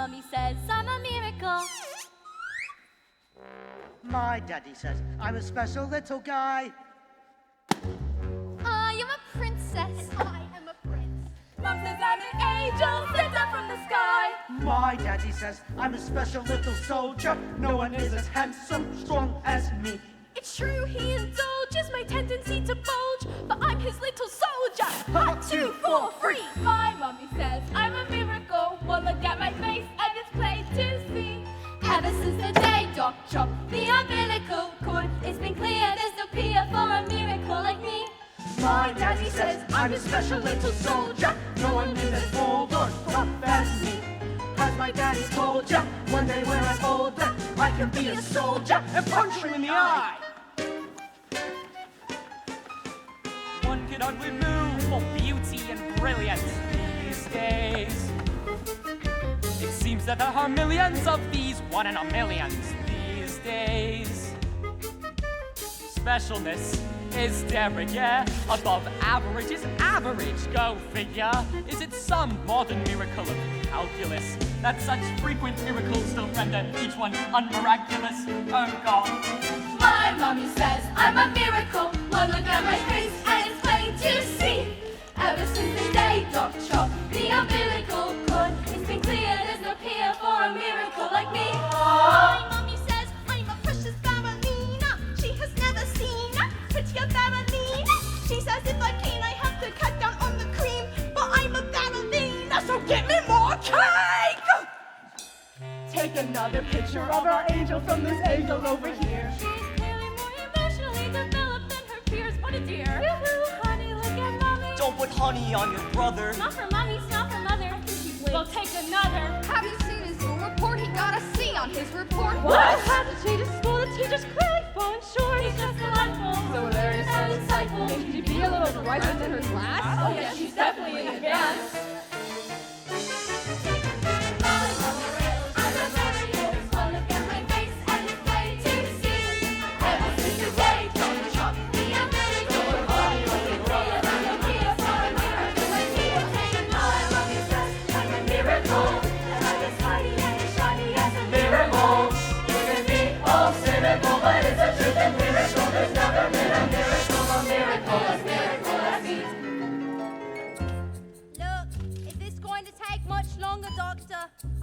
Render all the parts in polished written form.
mummy says I'm a miracle. My daddy says I'm a special little guy. I am a princess. I am a prince. Mom says I'm an angel sent down from the sky. My daddy says I'm a special little soldier. No one is as handsome, strong as me. It's true he indulges my tendency to bulge, but I'm his little soldier. Hot 2 for free. My mummy says I'm a miracle. Well, look at my face and it's plain to see. Ever since the day Doc chopped the umbilical cord, it's been clear there's no peer for a miracle like me. My daddy says I'm a special little soldier. No one is as bold or tough as me. As my daddy told ya, one day when I'm older, I can be a soldier and punch you in the eye. One can only move for beauty and brilliance these days. It seems that there are millions of these one in a millions these days. Specialness is de rigueur. Above average is average, go figure. Is it some modern miracle of calculus that such frequent miracles don't render each one unmiraculous? Oh God. My mummy says I'm a miracle. Well, look at my face and it's plain to see. Ever since the day Doc chopped the umbilical cord, it's been clear there's no peer for a miracle like me. My mummy says I'm a precious ballerina. She has never seen a prettier ballerina. She says if I'm keen I have to cut down on the cream, but I'm a ballerina, so get me more cake! Take another picture of our angel from this angle over here. She's clearly more emotionally developed than her peers. What a dear. Yoo-hoo, honey, look at mommy. Don't put honey on your brother. Not for mommy, it's not for mother. I think she blinked. We'll take another. Have you seen his school report? He got a C on his report. What? Had to change his school. The teacher's clearly falling short. He's just delightful. So hilarious. And insightful. Should she be a little brighter than her class? Oh, yeah, she's definitely in advance.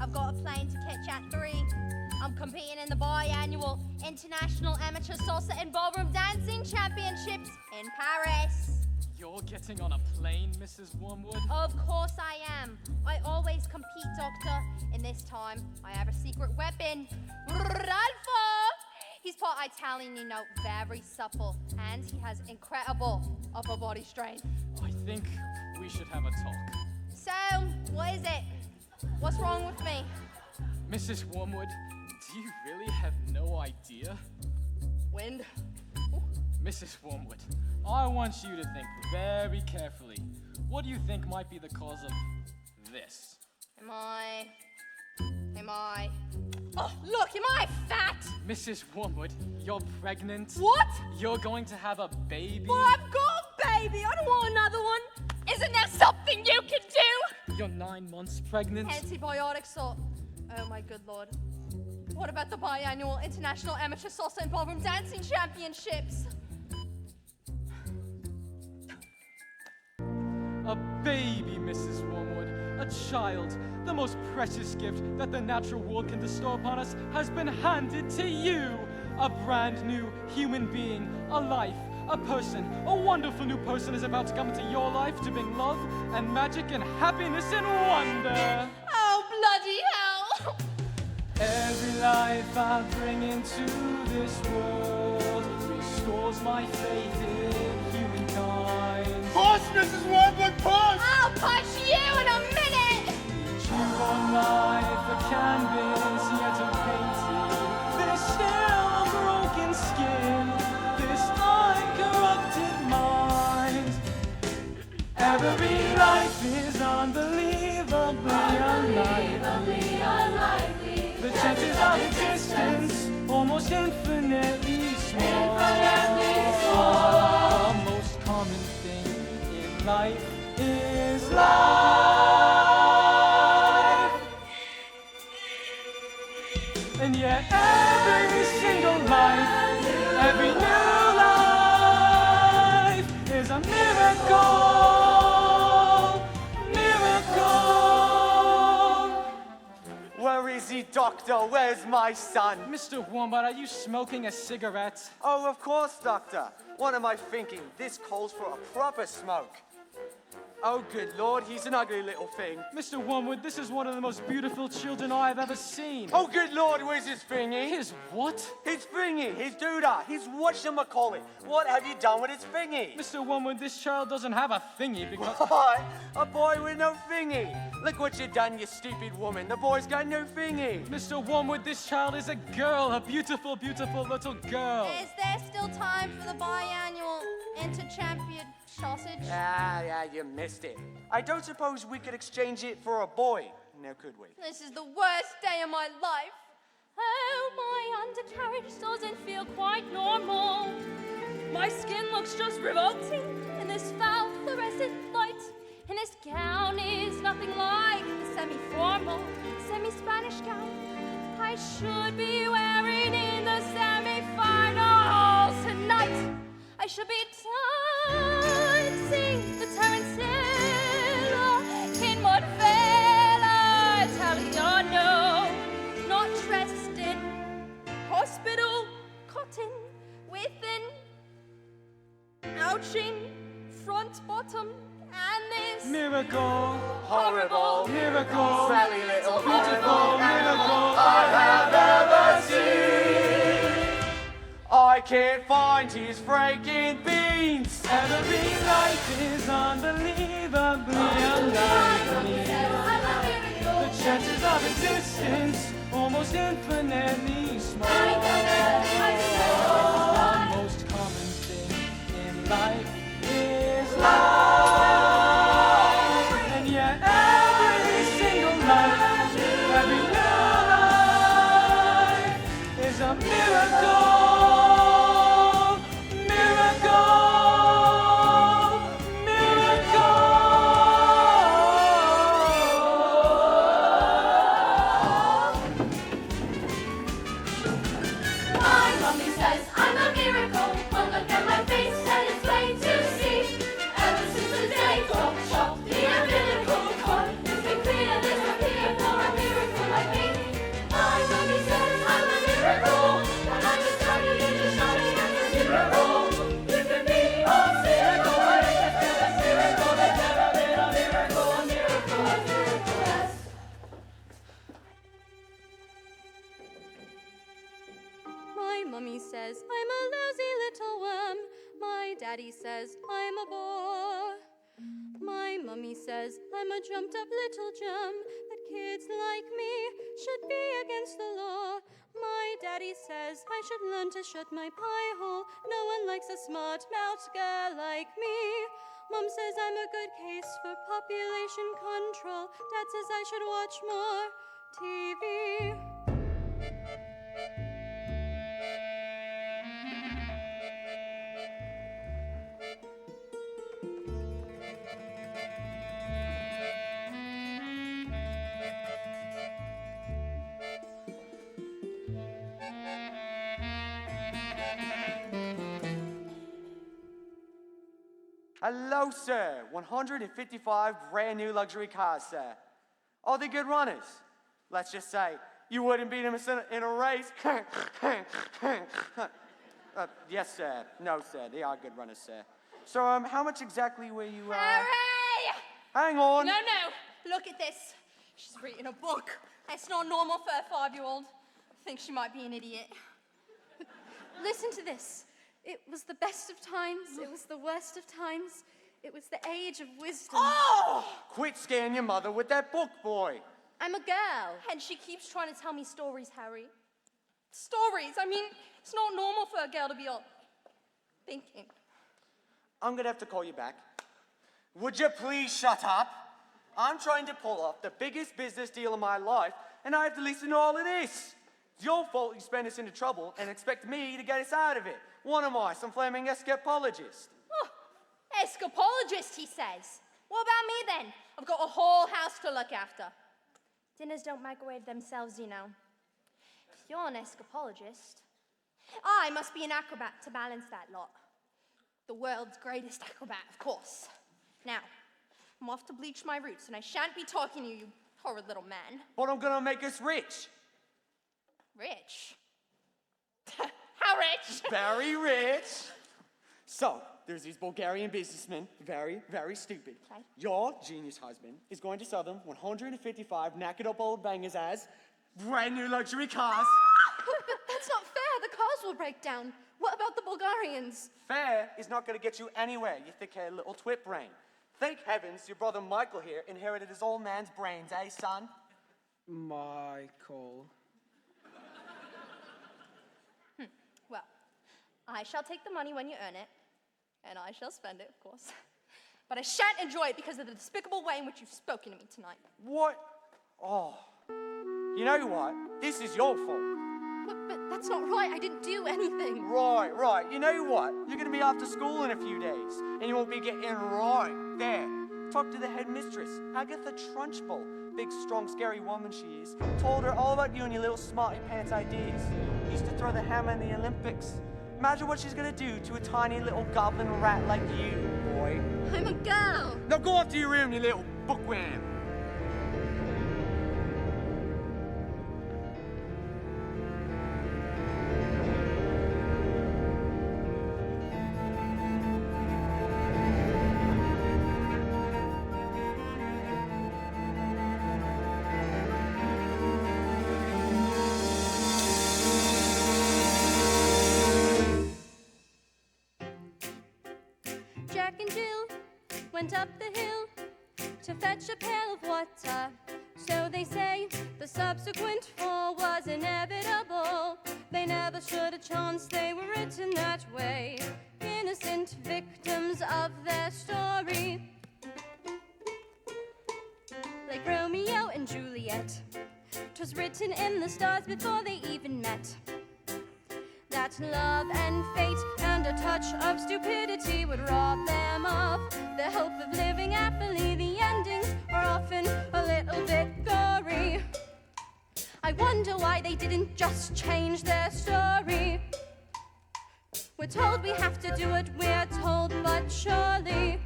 I've got a plane to catch at 3. I'm competing in the biannual International Amateur Salsa and Ballroom Dancing Championships in Paris. You're getting on a plane, Mrs. Wormwood? Of course I am. I always compete, Doctor. And this time, I have a secret weapon. Ralfo! He's part Italian, you know, very supple. And he has incredible upper body strength. I think we should have a talk. So, what is it? What's wrong with me? Mrs. Wormwood, do you really have no idea? Wind. Mrs. Wormwood, I want you to think very carefully. What do you think might be the cause of this? Am I... Oh, look, am I fat? Mrs. Wormwood, you're pregnant. What? You're going to have a baby. Well, I've got a baby. I don't want another one. Isn't there something you can do? You're 9 months pregnant. Antibiotics or... Oh, my good Lord. What about the biannual International Amateur Salsa and Ballroom Dancing Championships? A baby, Mrs. Wormwood. A child. The most precious gift that the natural world can bestow upon us has been handed to you. A brand new human being. A life. A person, a wonderful new person is about to come into your life to bring love and magic and happiness and wonder. Oh, bloody hell! Every life I bring into this world restores my faith in humankind. Push, Mrs. Wormwood, push! I'll push you in a minute! True on life, a canvas yet unpainted. There's still a broken skin. Corrupted mind. Every life is unbelievably unlikely. The chances of existence almost infinitely small. The most common thing in life is life. yet every single life, every new life is a miracle, miracle. Where is he, Doctor? Where's my son? Mr. Wombat, are you smoking a cigarette? Oh, of course, Doctor. What am I thinking? This calls for a proper smoke. Oh, good Lord, he's an ugly little thing. Mr. Wormwood, this is one of the most beautiful children I have ever seen. Oh, good Lord, where's his thingy? His what? His thingy, his doodah, his whatchamacallit. What have you done with his thingy? Mr. Wormwood, this child doesn't have a thingy because... What? A boy with no thingy. Look what you done, you stupid woman. The boy's got no thingy. Mr. Wormwood, this child is a girl, a beautiful, beautiful little girl. Is there still time for the biannual inter-champion sausage? Yeah, you missed it. I don't suppose we could exchange it for a boy, now could we? This is the worst day of my life. Oh, my undercarriage doesn't feel quite normal. My skin looks just revolting in this foul fluorescent light. And this gown is nothing like the semi-formal, semi-Spanish gown I should be wearing in the semi-finals tonight. I should be dancing the tarantella in Montfella, Italiano, not dressed in hospital cotton with an ouching front bottom and this Miracle, Horrible, miracle, smelly little beautiful miracle. I have ever seen. I can't find his freaking beans. Every life is unbelievably unlikely. The chances of existence almost infinitely small. The most common thing in life is life, and yet every single life, every new life is a miracle. Mummy says I'm a lousy little worm. My daddy says I'm a bore. My mummy says I'm a jumped up little germ, that kids like me should be against the law. My daddy says I should learn to shut my pie hole. No one likes a smart mouthed girl like me. Mum says I'm a good case for population control. Dad says I should watch more TV. Hello, sir. 155 brand new luxury cars, sir. Are they good runners? Let's just say you wouldn't beat them in a race. Yes, sir. No, sir. They are good runners, sir. So, how much exactly were you, Harry! Hang on. No. Look at this. She's reading a book. It's not normal for a 5-year-old. I think she might be an idiot. Listen to this. It was the best of times. It was the worst of times. It was the age of wisdom. Oh! Quit scaring your mother with that book, boy. I'm a girl. And she keeps trying to tell me stories, Harry. Stories? I mean, it's not normal for a girl to be all thinking. I'm gonna have to call you back. Would you please shut up? I'm trying to pull off the biggest business deal of my life, and I have to listen to all of this. It's your fault you spent us into trouble and expect me to get us out of it. What am I, some flaming escapologist? Oh, escapologist, he says. What about me then? I've got a whole house to look after. Dinners don't microwave themselves, you know. you're an escapologist, I must be an acrobat to balance that lot. The world's greatest acrobat, of course. Now, I'm off to bleach my roots, and I shan't be talking to you, you horrid little man. But I'm gonna make us rich. Rich? How rich? Very rich. So, there's these Bulgarian businessmen, very, very stupid. Okay. Your genius husband is going to sell them 155 knackered up old bangers as brand new luxury cars. But that's not fair. The cars will break down. What about the Bulgarians? Fair is not going to get you anywhere, you thick-headed little twit brain. Thank heavens your brother Michael here inherited his old man's brains, eh, son? Michael. Well, I shall take the money when you earn it, and I shall spend it, of course. But I shan't enjoy it because of the despicable way in which you've spoken to me tonight. What? Oh. You know what? This is your fault. But that's not right. I didn't do anything. Right. You know what? You're going to be off to school in a few days, and you won't be getting right there. Talk to the headmistress, Agatha Trunchbull. Big, strong, scary woman she is. Told her all about you and your little smarty pants ideas. Used to throw the hammer in the Olympics. Imagine what she's going to do to a tiny little goblin rat like you, boy. I'm a girl. Now go off to your room, you little bookworm. Jack and Jill went up the hill to fetch a pail of water. So they say the subsequent fall was inevitable. They never stood a chance, they were written that way. Innocent victims of their story. Like Romeo and Juliet, 'twas written in the stars before they even met. That love and fate and a touch of stupidity would rob them of the hope of living happily. The endings are often a little bit gory. I wonder why they didn't just change their story. We're told we have to do it, we're told, but surely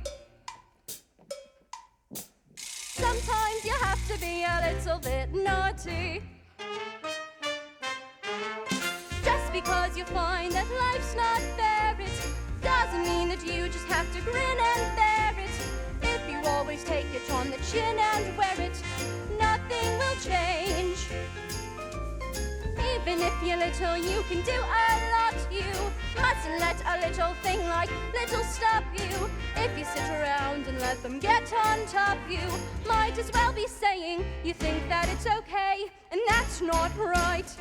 sometimes you have to be a little bit naughty. Because you find that life's not fair, it doesn't mean that you just have to grin and bear it. If you always take it on the chin and wear it, nothing will change. Even if you're little, you can do a lot. You mustn't let a little thing like little stop you. If you sit around and let them get on top, you might as well be saying you think that it's okay, and that's not right.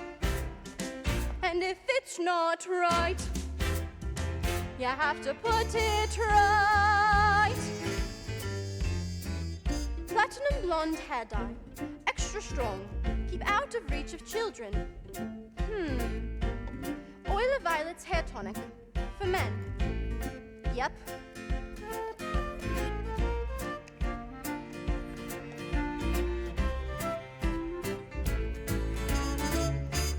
And if it's not right, you have to put it right. Platinum blonde hair dye, extra strong, keep out of reach of children. Oil of violets hair tonic, for men. Yep.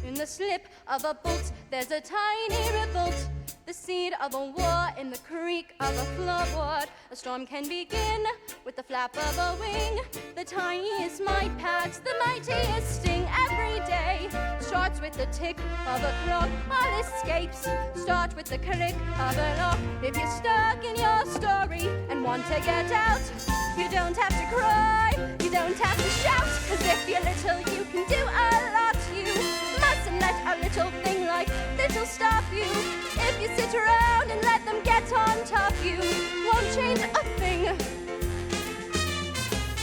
In the slip of a bolt, there's a tiny revolt. The seed of a war in the creak of a floorboard. A storm can begin with the flap of a wing. The tiniest might pads the mightiest sting. Every day starts with the tick of a clock. All escapes start with the click of a lock. If you're stuck in your story and want to get out, you don't have to cry, you don't have to shout. 'Cause if you're little, you can do a lot. You mustn't let a little thing like little stop you. If you sit around and let them get on top, you won't change a thing.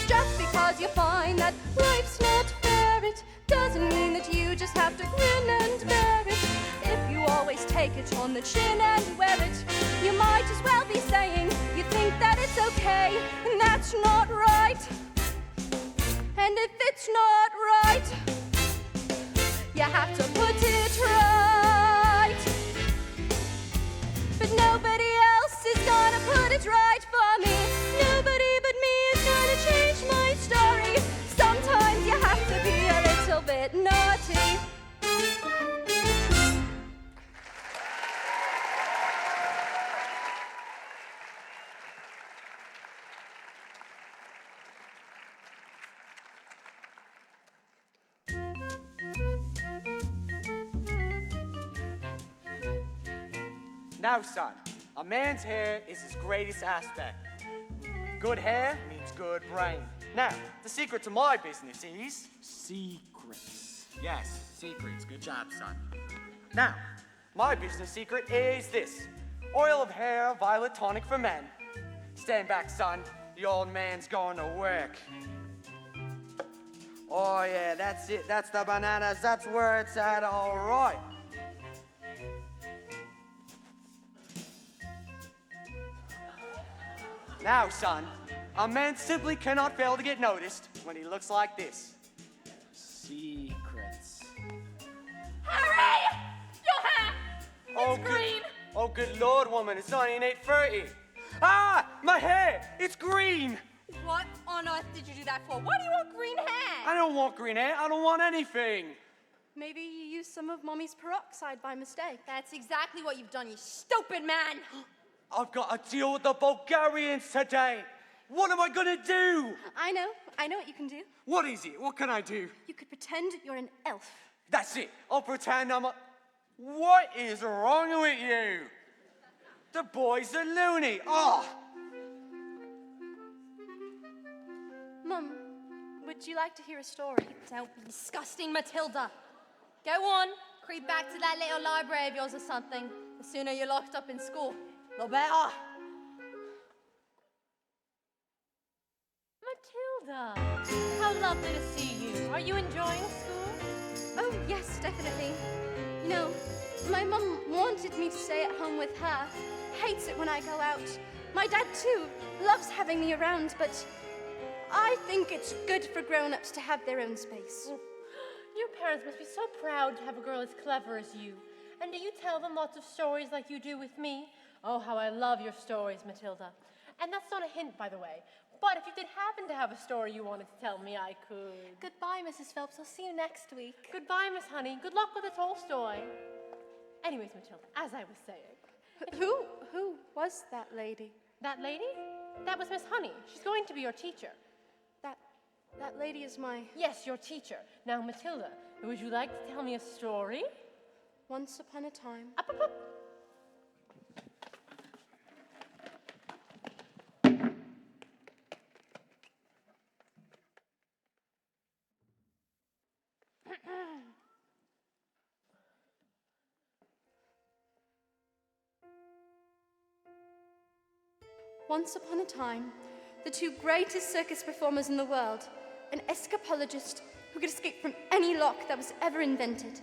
Just because you find that life's not fair, it doesn't mean that you just have to grin and bear it. If you always take it on the chin and wear it, you might as well be saying you think that it's okay, and that's not right. And if it's not right, you have to put it right. But nobody else is gonna put it right for me. Nobody but me is gonna change my story. Sometimes you have to be a little bit naughty. Now, son, a man's hair is his greatest aspect. Good hair means good brain. Now, the secret to my business is... Secrets. Yes, secrets. Good job, son. Now, my business secret is this. Oil of hair, violet tonic for men. Stand back, son. The old man's going to work. Oh, yeah, that's it. That's the bananas. That's where it's at. All right. Now, son, a man simply cannot fail to get noticed when he looks like this. Secrets. Harry! Your hair! It's green! Oh, good Lord, woman, it's 19:30. Ah, my hair! It's green! What on earth did you do that for? Why do you want green hair? I don't want green hair. I don't want anything. Maybe you used some of Mommy's peroxide by mistake. That's exactly what you've done, you stupid man! I've got to deal with the Bulgarians today. What am I gonna do? I know what you can do. What is it? What can I do? You could pretend you're an elf. That's it. I'll pretend I'm a... What is wrong with you? The boy's a loony. Oh! Mum, would you like to hear a story? Don't be disgusting, Matilda. Go on, creep back to that little library of yours or something. The sooner you're locked up in school, the better. Matilda, how lovely to see you. Are you enjoying school? Oh, yes, definitely. You know, my mum wanted me to stay at home with her. Hates it when I go out. My dad, too, loves having me around, but I think it's good for grown-ups to have their own space. Your parents must be so proud to have a girl as clever as you. And do you tell them lots of stories like you do with me? Oh, how I love your stories, Matilda. And that's not a hint, by the way. But if you did happen to have a story you wanted to tell me, I could. Goodbye, Mrs. Phelps. I'll see you next week. Goodbye, Miss Honey. Good luck with the Tolstoy. Anyways, Matilda, as I was saying. Who was that lady? That lady? That was Miss Honey. She's going to be your teacher. That lady is my... Yes, your teacher. Now, Matilda, would you like to tell me a story? Once upon a time. Up, up, up. Once upon a time, the two greatest circus performers in the world, an escapologist who could escape from any lock that was ever invented,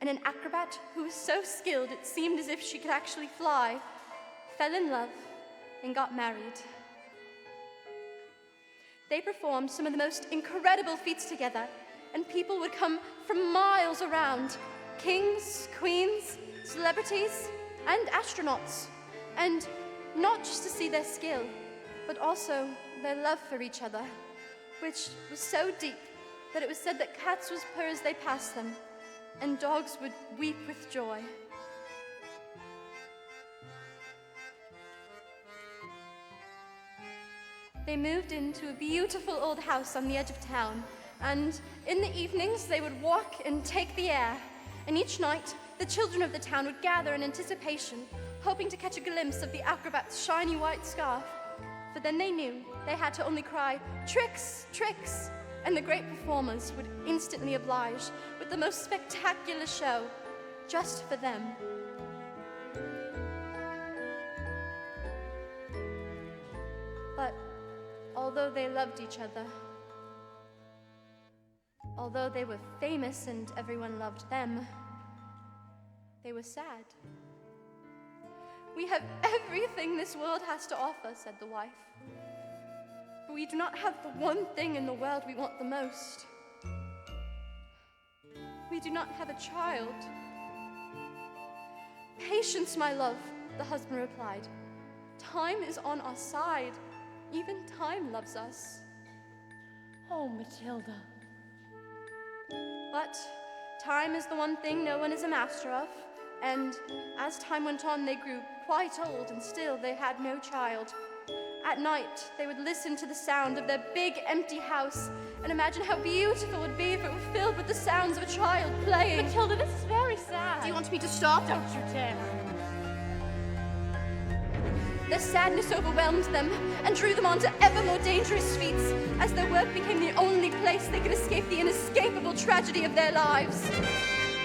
and an acrobat who was so skilled it seemed as if she could actually fly, fell in love and got married. They performed some of the most incredible feats together, and people would come from miles around, kings, queens, celebrities, and astronauts, and not just to see their skill, but also their love for each other, which was so deep that it was said that cats would purr as they passed them, and dogs would weep with joy. They moved into a beautiful old house on the edge of town, and in the evenings they would walk and take the air, and each night the children of the town would gather in anticipation, hoping to catch a glimpse of the acrobat's shiny white scarf. For then they knew they had to only cry, "Tricks, tricks!" and the great performers would instantly oblige with the most spectacular show, just for them. But although they loved each other, although they were famous and everyone loved them, they were sad. "We have everything this world has to offer," said the wife. "But we do not have the one thing in the world we want the most. We do not have a child." "Patience, my love," the husband replied. "Time is on our side. Even time loves us." Oh, Matilda. But time is the one thing no one is a master of, and as time went on, they grew quite old, and still they had no child. At night, they would listen to the sound of their big, empty house and imagine how beautiful it would be if it were filled with the sounds of a child playing. Matilda, this is very sad. Do you want me to stop? Don't you dare. Their sadness overwhelmed them and drew them on to ever more dangerous feats, as their work became the only place they could escape the inescapable tragedy of their lives.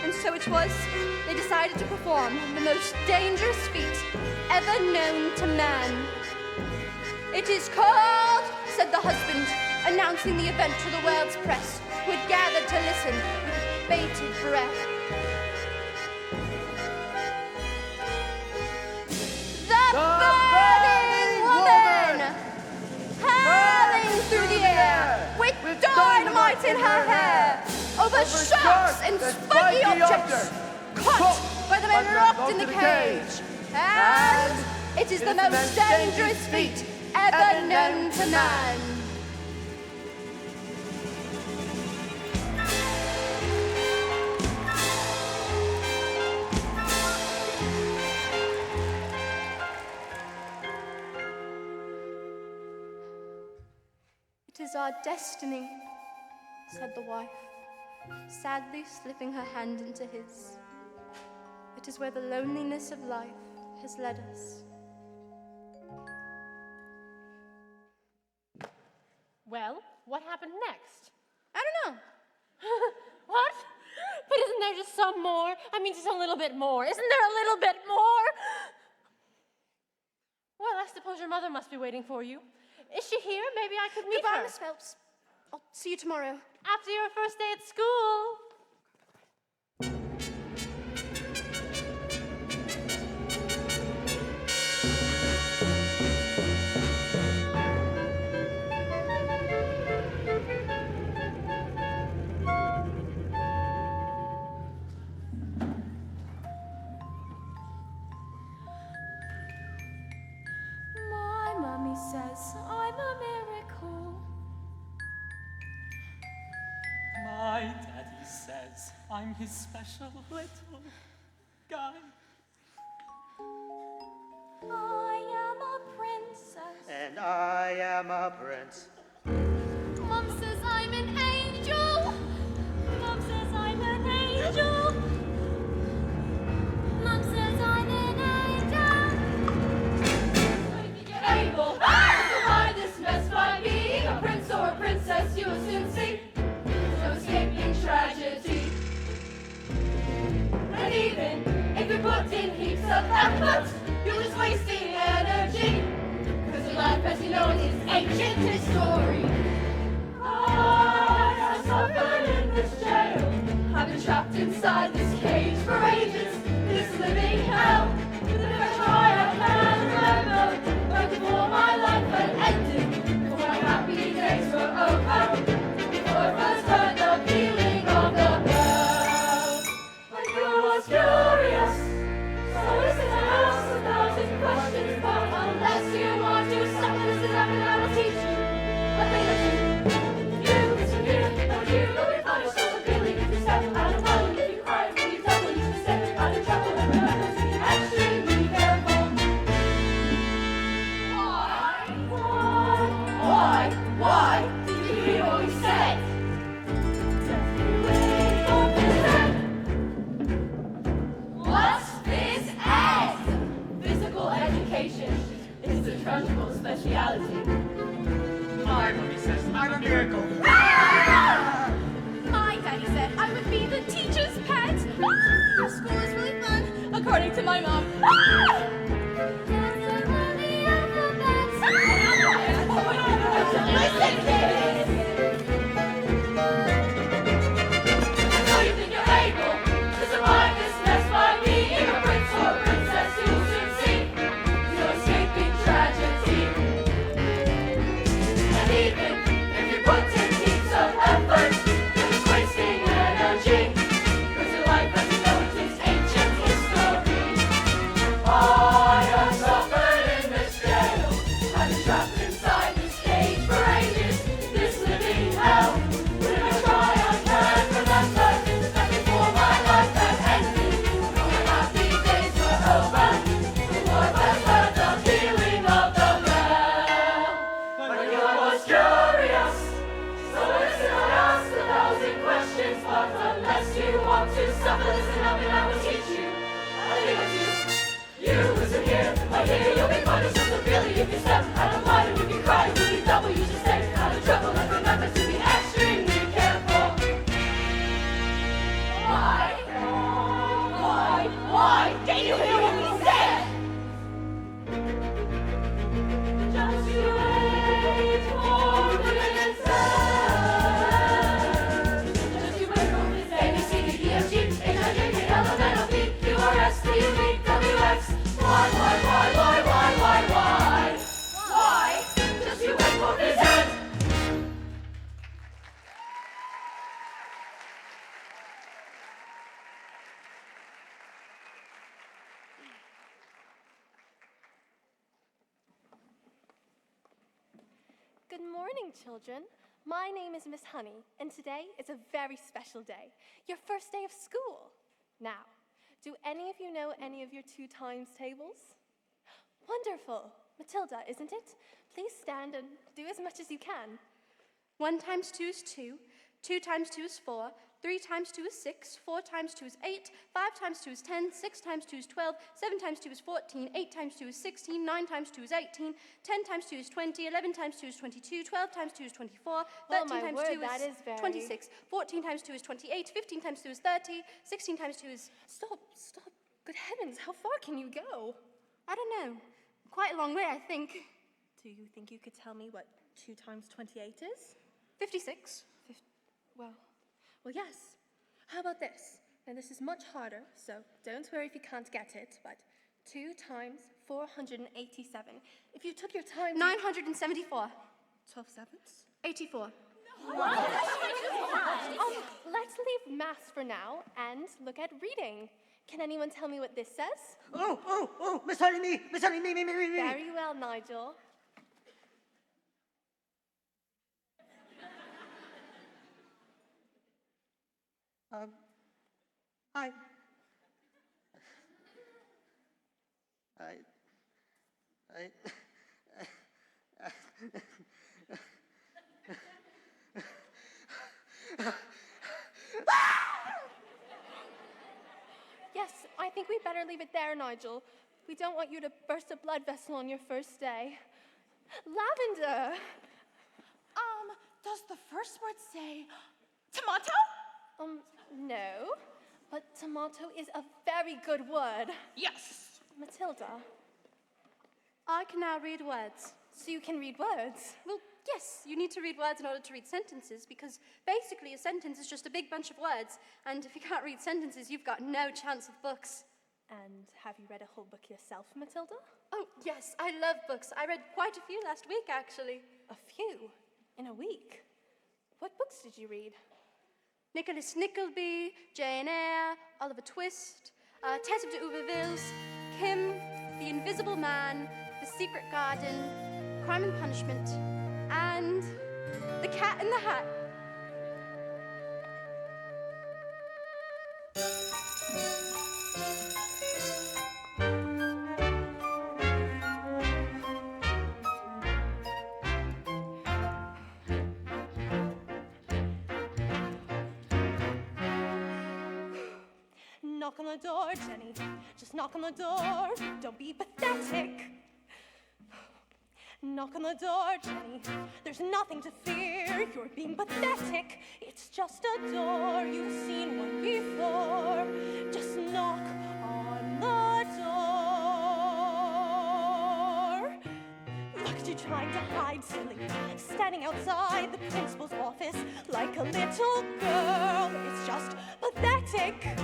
And so it was, they decided to perform the most dangerous feat ever known to man. "It is called," said the husband, announcing the event to the world's press, who had gathered to listen with bated breath. The burning woman! Hurling through the air, with dynamite in her hair, over sharks and spiky objects, caught by the men locked in the cage. And it is the most dangerous feat ever known to man. "It is our destiny," said the wife, sadly slipping her hand into his. "It is where the loneliness of life has led us." Well, what happened next? I don't know. What? But isn't there just some more? I mean, just a little bit more. Isn't there a little bit more? Well, I suppose your mother must be waiting for you. Is she here? Maybe I could meet Goodbye, her. Miss Phelps. I'll see you tomorrow. After your first day at school. My mummy says I'm a miracle. My daddy says I'm his special little guy. I am a princess. And I am a prince. Mum says I'm an angel. Mum says I'm an angel. Mum says I'm an angel. If you're able to survive this mess by being a prince or a princess, you will soon see. No escaping tragedy. And even if you put in heaps of effort, you're just wasting energy. Cause your life as you know it is ancient history. I have suffered in this jail. I've been trapped inside this cage for ages. This living hell. With every try I can remember, right before my life had ended, before my happy days were over, before I first heard the pealing of the bell. When you was curious, so listen to ask 1,000 questions, but unless you want to suffer, listen up and I will teach you a thing or two. You listen here, and you will be punished so severely if you step out of line, if you cry, if you double, you should step out of trouble, and remember to be extremely careful. Why? Did you hear what we said? Just wait for this. What's this S? Physical education is a tragical speciality. My mummy says I'm a miracle. My daddy said I would be the teacher's pet. School is really fun, according to my mom. Listen, kids! So you think you're able to survive this mess by being a prince or a princess? You will soon see no escaping tragedy. And even if you put in heaps of effort, you're just wasting energy. Cause your life as you know it is ancient history. I have suffered in this jail. I've been trapped inside this cage for ages. This living hell. Whenever I try I can remember that before my life had ended, all my happy days were over, before I first heard the pealing of the bell. When you was curious, so listen, I asked 1,000 questions, but unless you want to suffer, listen up and I will teach you a thing or two. You listen here, I hear you'll be punished so you can step, out of line, you can cry, you can double, you should stay out of trouble, and remember to be extremely careful. Why? Did you hear what we said? Just you wait for this end. Just you wait for this end. A, B, C, D, E, F, G, H, I, J, K, L, M, N, O, P, Q, R, S, T, U, V, W, X, Y? Just you wait for this end. Good morning, children. My name is Miss Honey, and today is a very special day, your first day of school. Now, do any of you know any of your 2 times tables? Wonderful. Matilda, isn't it? Please stand and do as much as you can. 1 times 2 is 2, 2 times 2 is 4, 3 times 2 is 6, 4 times 2 is 8, 5 times 2 is 10, 6 times 2 is 12, 7 times 2 is 14, 8 times 2 is 16, 9 times 2 is 18, 10 times 2 is 20, 11 times 2 is 22, 12 times 2 is 24, 13 times 2 is 26, 14 times 2 is 28, 15 times 2 is 30, 16 times 2 is... Stop. Good heavens, how far can you go? I don't know. Quite a long way, I think. Do you think you could tell me what 2 times 28 is? 56. Well, yes. How about this? Now, this is much harder, so don't worry if you can't get it, but 2 times 487. If you took your time... 974. 12 sevenths? 84. Let's leave maths for now and look at reading. Can anyone tell me what this says? Oh, Miss Honey, me. Very well, Nigel. I Yes, I think we better leave it there, Nigel. We don't want you to burst a blood vessel on your first day. Lavender! Does the first word say tomato? No, but tomato is a very good word. Yes. Matilda, I can now read words. so you can read words. Well, yes, you need to read words in order to read sentences, because basically a sentence is just a big bunch of words, and if you can't read sentences, you've got no chance with books. And have you read a whole book yourself, Matilda? Oh, yes, I love books. I read quite a few last week, actually. A few? In a week? What books did you read? Nicholas Nickleby, Jane Eyre, Oliver Twist, Tess of d'Urbervilles, Kim, The Invisible Man, The Secret Garden, Crime and Punishment, and The Cat in the Hat. Knock on the door, Jenny. Just knock on the door. Don't be pathetic. Knock on the door, Jenny. There's nothing to fear. You're being pathetic. It's just a door. You've seen one before. Just knock on the door. Look at you trying to hide, silly. Standing outside the principal's office like a little girl. It's just pathetic.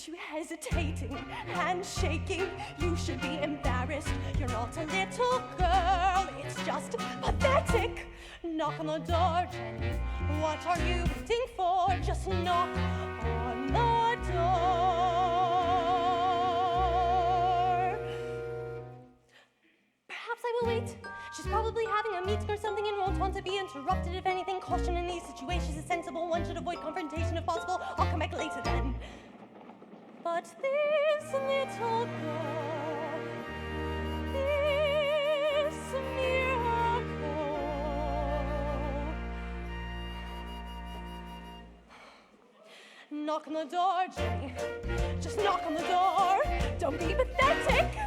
You hesitating, hands shaking. You should be embarrassed. You're not a little girl. It's just pathetic. Knock on the door, Jenny. What are you waiting for? Just knock on the door. Perhaps I will wait. She's probably having a meeting or something and won't want to be interrupted. If anything, caution in these situations is sensible. One should avoid confrontation if possible. I'll come back later then. But this little girl, this miracle, knock on the door, Jenny. Just knock on the door. Don't be pathetic.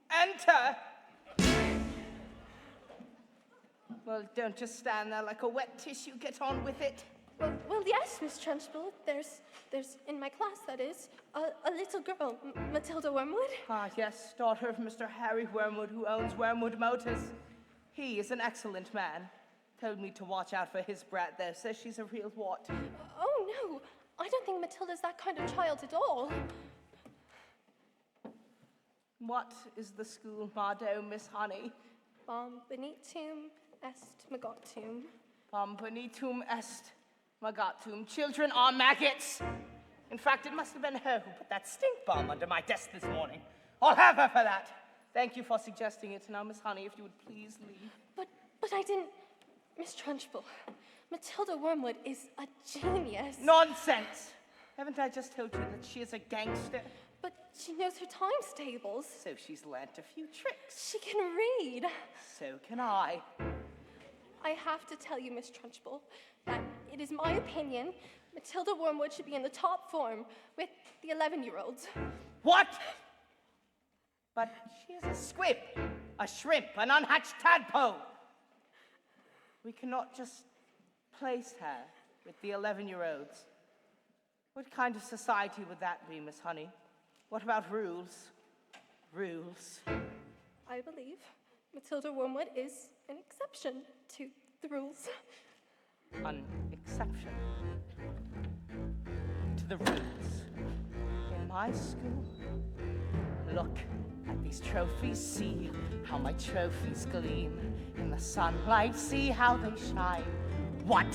Enter. Well, don't just stand there like a wet tissue. Get on with it. Well, yes, Miss Trunchbull. There's in my class, that is, a little girl, Matilda Wormwood. Ah, yes, daughter of Mr. Harry Wormwood, who owns Wormwood Motors. He is an excellent man. Told me to watch out for his brat there. Says she's a real what? Oh, no. I don't think Matilda's that kind of child at all. What is the school motto, Miss Honey? Bombonitum est magatum. Bombonitum est magatum. Children are maggots. In fact, it must have been her who put that stink bomb under my desk this morning. I'll have her for that. Thank you for suggesting it. Now, Miss Honey, if you would please leave. But I didn't... Miss Trunchbull, Matilda Wormwood is a genius. Nonsense! Haven't I just told you that she is a gangster? But she knows her times tables. So she's learnt a few tricks. She can read. So can I. I have to tell you, Miss Trunchbull, that it is my opinion Matilda Wormwood should be in the top form with the 11-year-olds. What? But she is a squib, a shrimp, an unhatched tadpole. We cannot just place her with the 11-year-olds. What kind of society would that be, Miss Honey? What about rules? Rules. I believe Matilda Wormwood is an exception to the rules. An exception to the rules. In my school, look at these trophies, see how my trophies gleam. In the sunlight, see how they shine. What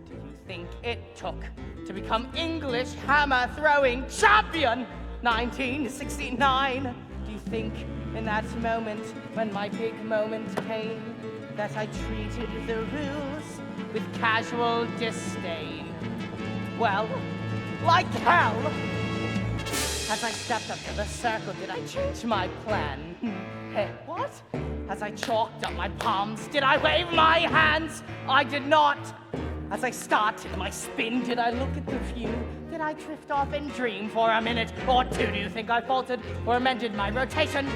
do you think it took to become English hammer-throwing champion? 1969. Do you think in that moment, when my big moment came, that I treated the rules with casual disdain? Well, like hell! As I stepped up to the circle, did I change my plan? Hey, what? As I chalked up my palms, did I wave my hands? I did not. As I started my spin, did I look at the view? Did I drift off and dream for a minute or two? Do you think I faltered or amended my rotation?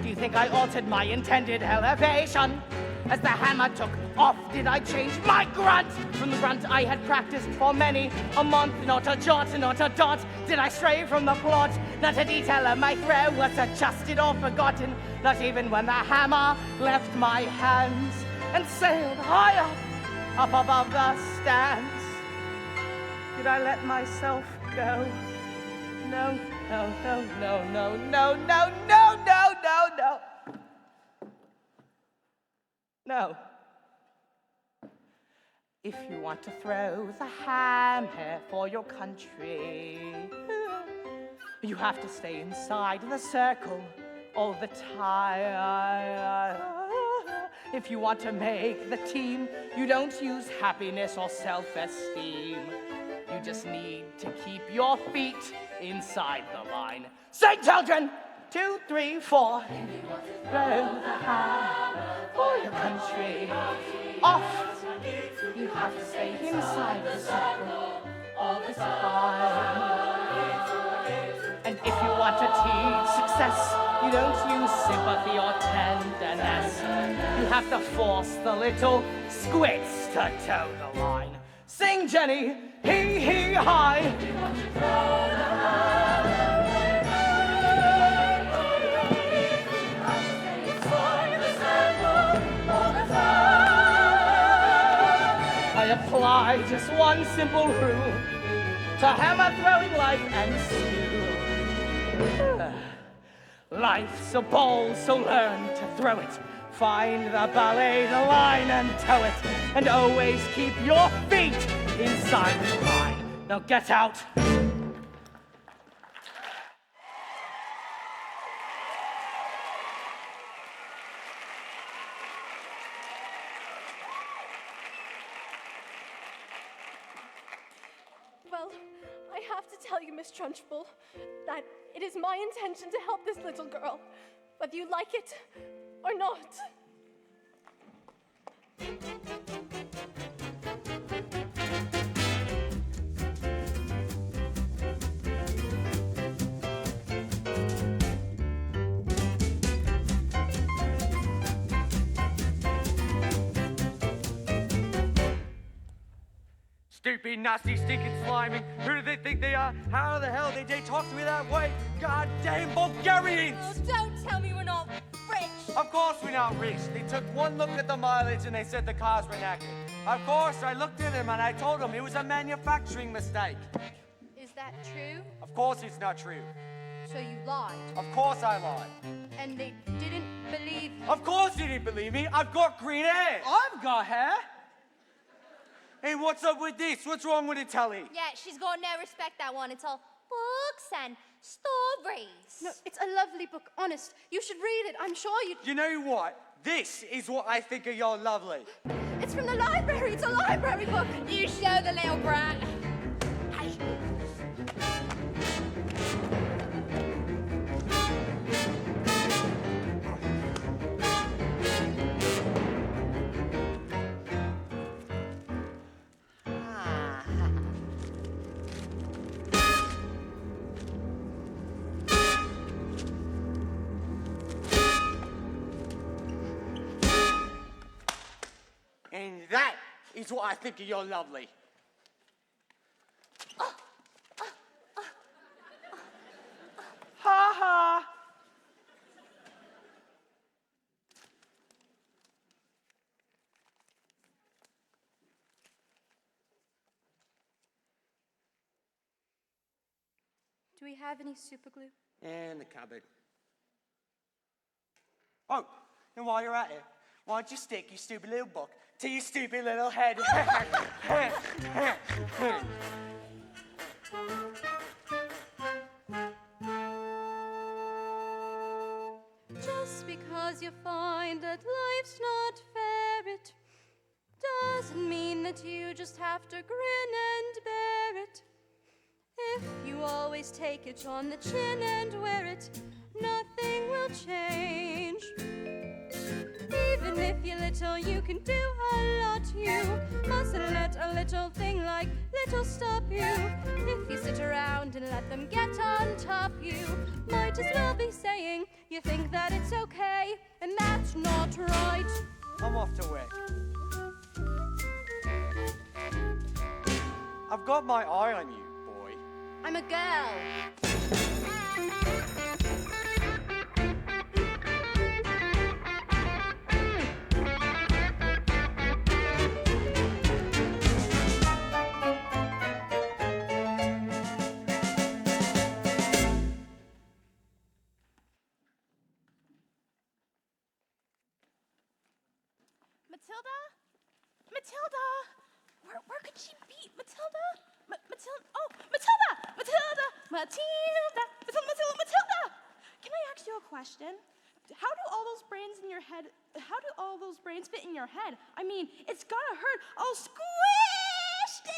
Do you think I altered my intended elevation? As the hammer took off, did I change my grunt? From the grunt I had practiced for many a month, not a jot, not a dot. Did I stray from the plot? Not a detail of my throw was adjusted or forgotten. Not even when the hammer left my hands and sailed higher up above the stands. Did I let myself go? No, no, no, no, no, no, no, no, no, no, no. No. If you want to throw the hammer for your country, you have to stay inside the circle all the time. If you want to make the team, you don't use happiness or self-esteem. You just need to keep your feet inside the line. Sing, children! 2, 3, 4. Throw the hammer for your country. Off! You have to stay inside the circle all the time. And if you want to teach success, you don't use sympathy or tenderness. You have to force the little squits to toe the line. Sing, Jenny, hee hee hi. I apply just one simple rule to hammer throwing life and school. Life's a ball, so learn to throw it. Find the ballet, the line, and tow it. And always keep your feet inside the line. Now get out. Well, I have to tell you, Miss Trunchbull, that it is my intention to help this little girl, whether you like it or not. Stupid, nasty, stinking, sliming. Who do they think they are? How the hell did they talk to me that way? Goddamn Bulgarians! Oh, don't tell me we're not rich. Of course we're not rich. They took one look at the mileage and they said the cars were knackered. Of course, I looked at them and I told them it was a manufacturing mistake. Is that true? Of course it's not true. So you lied. Of course I lied. And they didn't believe you. Of course you didn't believe me. I've got green hair. I've got hair. Hey, what's up with this? What's wrong with the telly? Yeah, she's got no respect, that one. It's all books and stories. No, it's a lovely book, honest. You should read it. I'm sure you... You know what? This is what I think of your lovely. It's from the library. It's a library book. You show the little brat. And that is what I think of your lovely. Ha ha! Do we have any super glue? In the cupboard. Oh, and while you're at it, why don't you stick your stupid little book to your stupid little head? Just because you find that life's not fair, it doesn't mean that you just have to grin and bear it. If you always take it on the chin and wear it, nothing will change. Even if you're little, you can do a lot. You mustn't let a little thing like little stop you. If you sit around and let them get on top, you might as well be saying you think that it's okay, and that's not right. I'm off to work. I've got my eye on you, boy. I'm a girl. Matilda? Matilda! Where could she be? Matilda? Matilda? Oh, Matilda! Matilda! Matilda! Matilda! Can I ask you a question? How do all those brains in your head, how do all those brains fit in your head? I mean, it's gotta hurt all squished in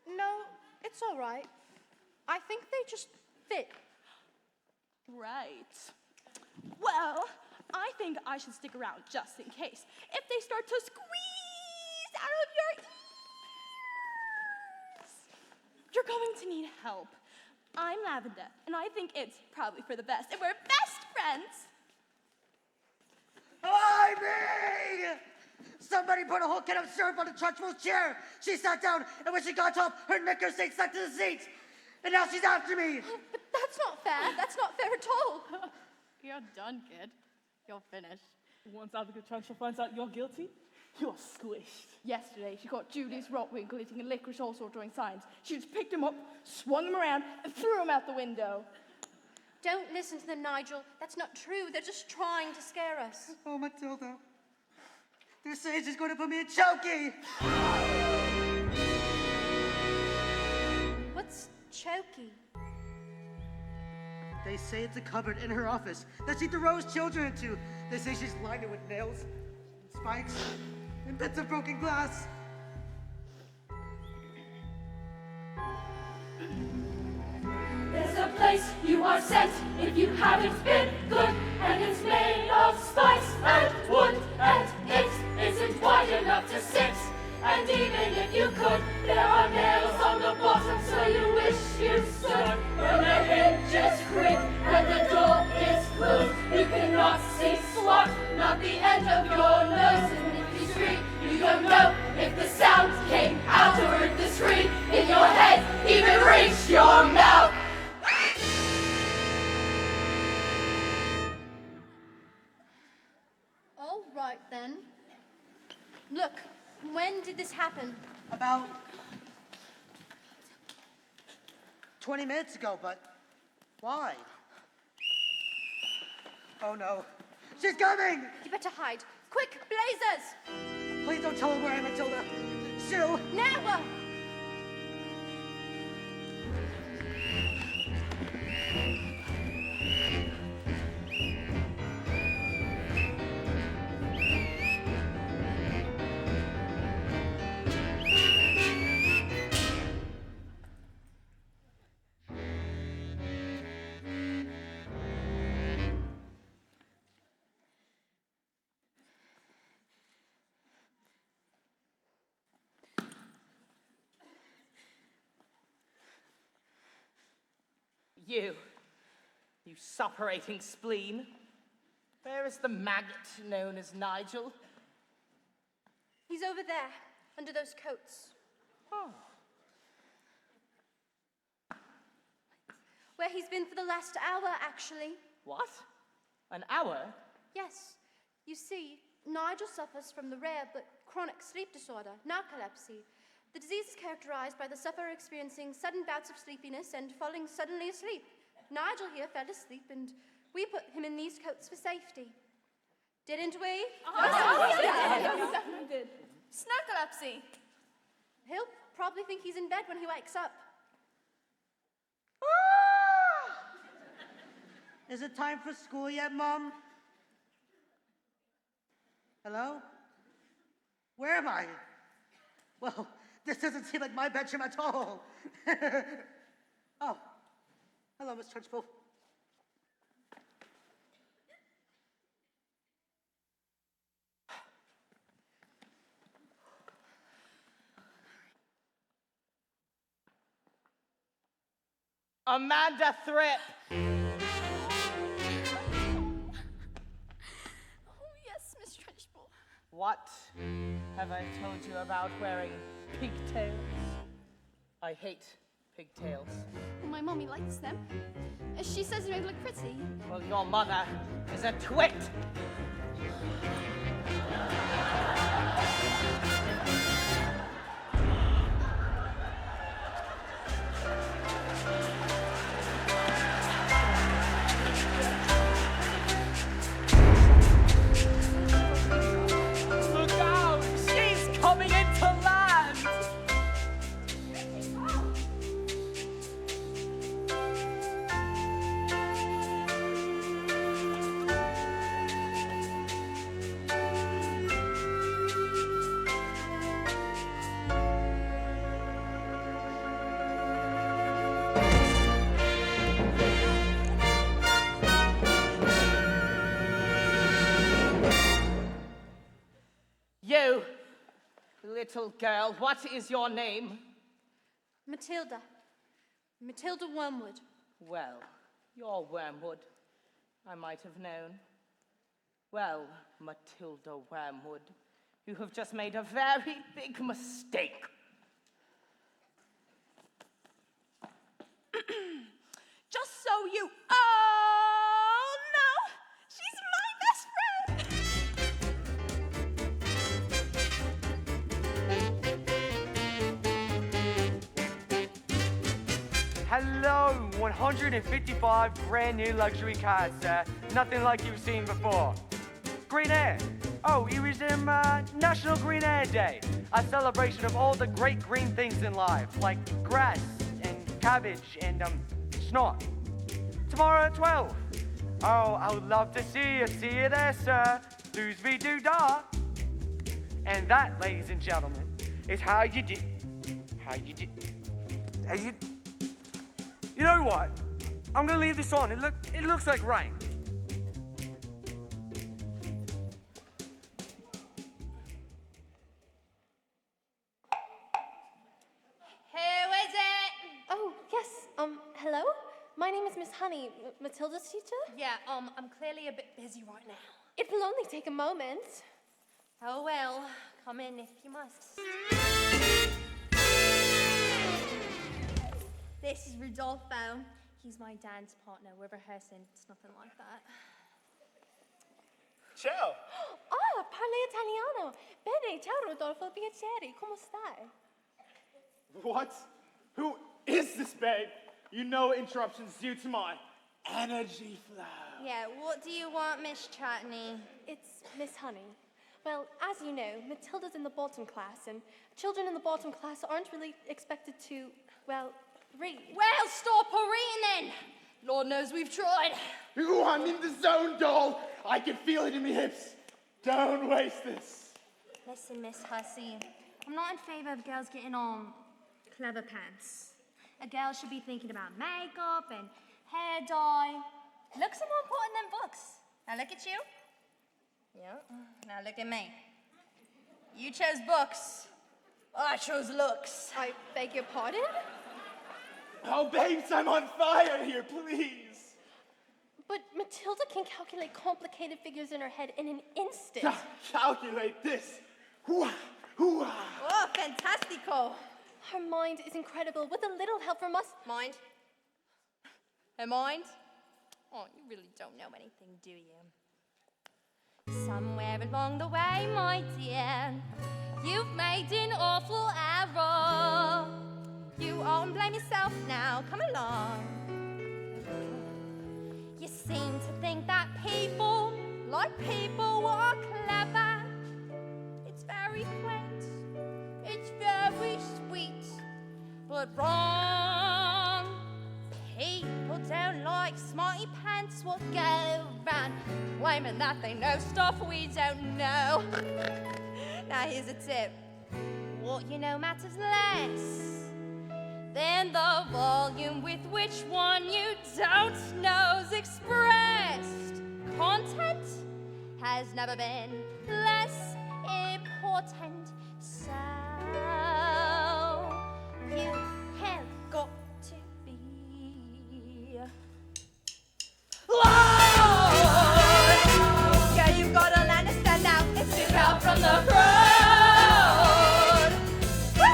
there! No, it's all right. I think they just fit. Right. Well, I think I should stick around just in case. If they start to squeeze out of your ears, you're going to need help. I'm Lavender, and I think it's probably for the best, and we're best friends. Ivy! Somebody put a whole can of syrup on the Trunchbull's chair. She sat down, and when she got up, her knickers stayed stuck to the seat. And now she's after me. But that's not fair. That's not fair at all. You're done, kid. You're finished. Once Abigail Trunchbull finds out you're guilty, you're squished. Yesterday, she caught Julius Rotwinkle eating a licorice also drawing signs. She just picked him up, swung him around, and threw him out the window. Don't listen to them, Nigel. That's not true. They're just trying to scare us. Oh, Matilda. Their sage is going to put me in chokey. What's chokey? They say it's a cupboard in her office that she throws children into. They say she's lined it with nails, spikes, and bits of broken glass. There's a place you are sent if you haven't been good, and it's made of spice and wood, and it isn't wide enough to sit. And even if you could, there are nails on the bottom, so you wish you stood. When the hinges creak and the door is closed, you cannot see swat, not the end of your nose. And if you scream, you don't know if the sounds came out over the screen. In your head, even reached your mouth. All right then. Look, when did this happen? About 20 minutes ago, but why? Oh no, she's coming! You better hide. Quick, blazers! Please don't tell her where I am, Matilda. Sue! Never! You suppurating spleen. Where is the maggot known as Nigel? He's over there, under those coats. Oh. Where he's been for the last hour, actually. What? An hour? Yes. You see, Nigel suffers from the rare but chronic sleep disorder, narcolepsy. The disease is characterized by the sufferer experiencing sudden bouts of sleepiness and falling suddenly asleep. Nigel here fell asleep, and we put him in these coats for safety. Didn't we? Definitely did. Snarkolepsy. He'll probably think he's in bed when he wakes up. Is it time for school yet, Mom? Hello? Where am I? Well, this doesn't seem like my bedroom at all. Oh, hello, Miss Trunchbull. Amanda Thripp. Oh, yes, Miss Trunchbull. What have I told you about wearing pigtails? I hate pigtails. Well, my mommy likes them. She says they make look pretty. Well, your mother is a twit. Look out! She's coming into land! You, little girl, what is your name? Matilda. Matilda Wormwood. Well, you're Wormwood. I might have known. Well, Matilda Wormwood, you have just made a very big mistake. Just so you all know, she's my best friend. Hello, 155 brand new luxury cars, sir. Nothing like you've seen before. Green Air. Oh, it was National Green Air Day. A celebration of all the great green things in life, like grass and cabbage and snot. Tomorrow at 12. Oh, I would love to see you. See you there, sir. Doosby doo dah. And that, ladies and gentlemen, is how you do. You know what? I'm gonna leave this on. It looks like rain. Who is it? Oh, yes. Hello? My name is Miss Honey, Matilda's teacher. Yeah, I'm clearly a bit busy right now. It will only take a moment. Oh well, come in if you must. This is Rodolfo. He's my dance partner. We're rehearsing. It's nothing like that. Ciao. Ah, parli italiano. Bene, ciao Rodolfo, piacere. Come stai? What? Who is this babe? You know interruptions due to my energy flow. Yeah, what do you want, Miss Chutney? It's Miss Honey. Well, as you know, Matilda's in the bottom class, and children in the bottom class aren't really expected to, well, read. Well, stop her reading then. Lord knows we've tried. Ooh, I'm in the zone, doll. I can feel it in my hips. Don't waste this. Listen, Miss Hussey, I'm not in favor of girls getting on clever pants. A girl should be thinking about makeup and hair dye. Looks are more important than books. Now look at you. Yeah. Now look at me. You chose books. I chose looks. I beg your pardon? Oh, babes, I'm on fire here, please. But Matilda can calculate complicated figures in her head in an instant. Calculate this. Hooah, hooah. Oh, fantastico. Her mind is incredible, with a little help from us. Mind? Her mind? Oh, you really don't know anything, do you? Somewhere along the way, my dear, you've made an awful error. You won't blame yourself now, come along. You seem to think that people, like people, are clever. It's very quaint, it's very sweet, but wrong. People don't like smarty pants what go around claiming that they know stuff we don't know. Now here's a tip. What you know matters less than the volume with which one you don't know's expressed. Content has never been less important, so you have got to be loud. Yeah, you've got to learn to stand out and stick out from the crowd. Woo!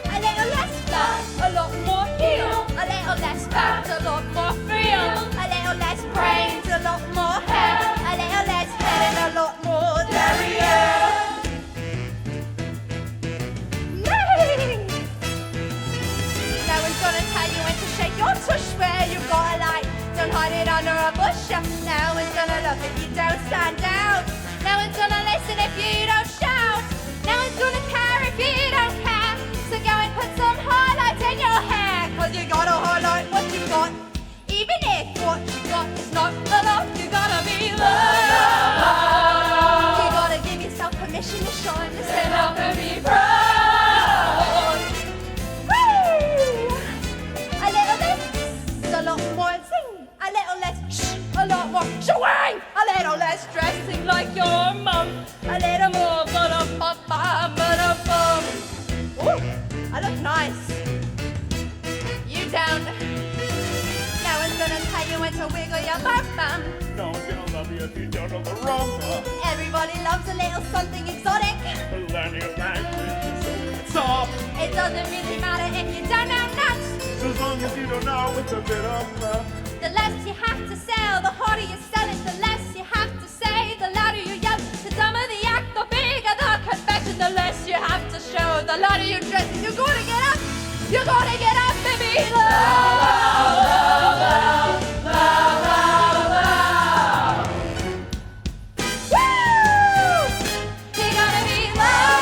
A little less flat, a lot more heel. A little less fat, a lot more feel. A little less brains, a lot more hair. A little less head and a lot more derriere. No one's gonna tell you when to shake your tush where you've got a light. Don't hide it under a bush. No one's gonna look if you don't stand out. No one's gonna listen if you don't shout. No one's gonna care if you don't care. So go and put some highlights in your hair, 'cause you gotta highlight what you got. Even if what you got is not enough, you gotta be loud. You gotta give yourself permission to shine, to stand up and be proud. Woo! A little less, a lot more sing. A little less shh, a lot more shwang. A little less dressing like your mum. A little more ba-da-ba-ba-ba-da-bum. Ooh, I look nice. You don't. No one's gonna tell you when to wiggle your bum. No one's gonna love you if you don't know the rumba. Everybody loves a little something exotic. Learning a language is over the top. It doesn't really matter if you don't know nuts. As long as you don't know it's a bit of The less you have to sell, the harder you sell it. The less you have to say, the louder you yell. The dumber the act, the bigger the confession. The less you have to show, the louder you dress. You gotta get up, you gotta get up and be loud. Woo! You gotta be loud.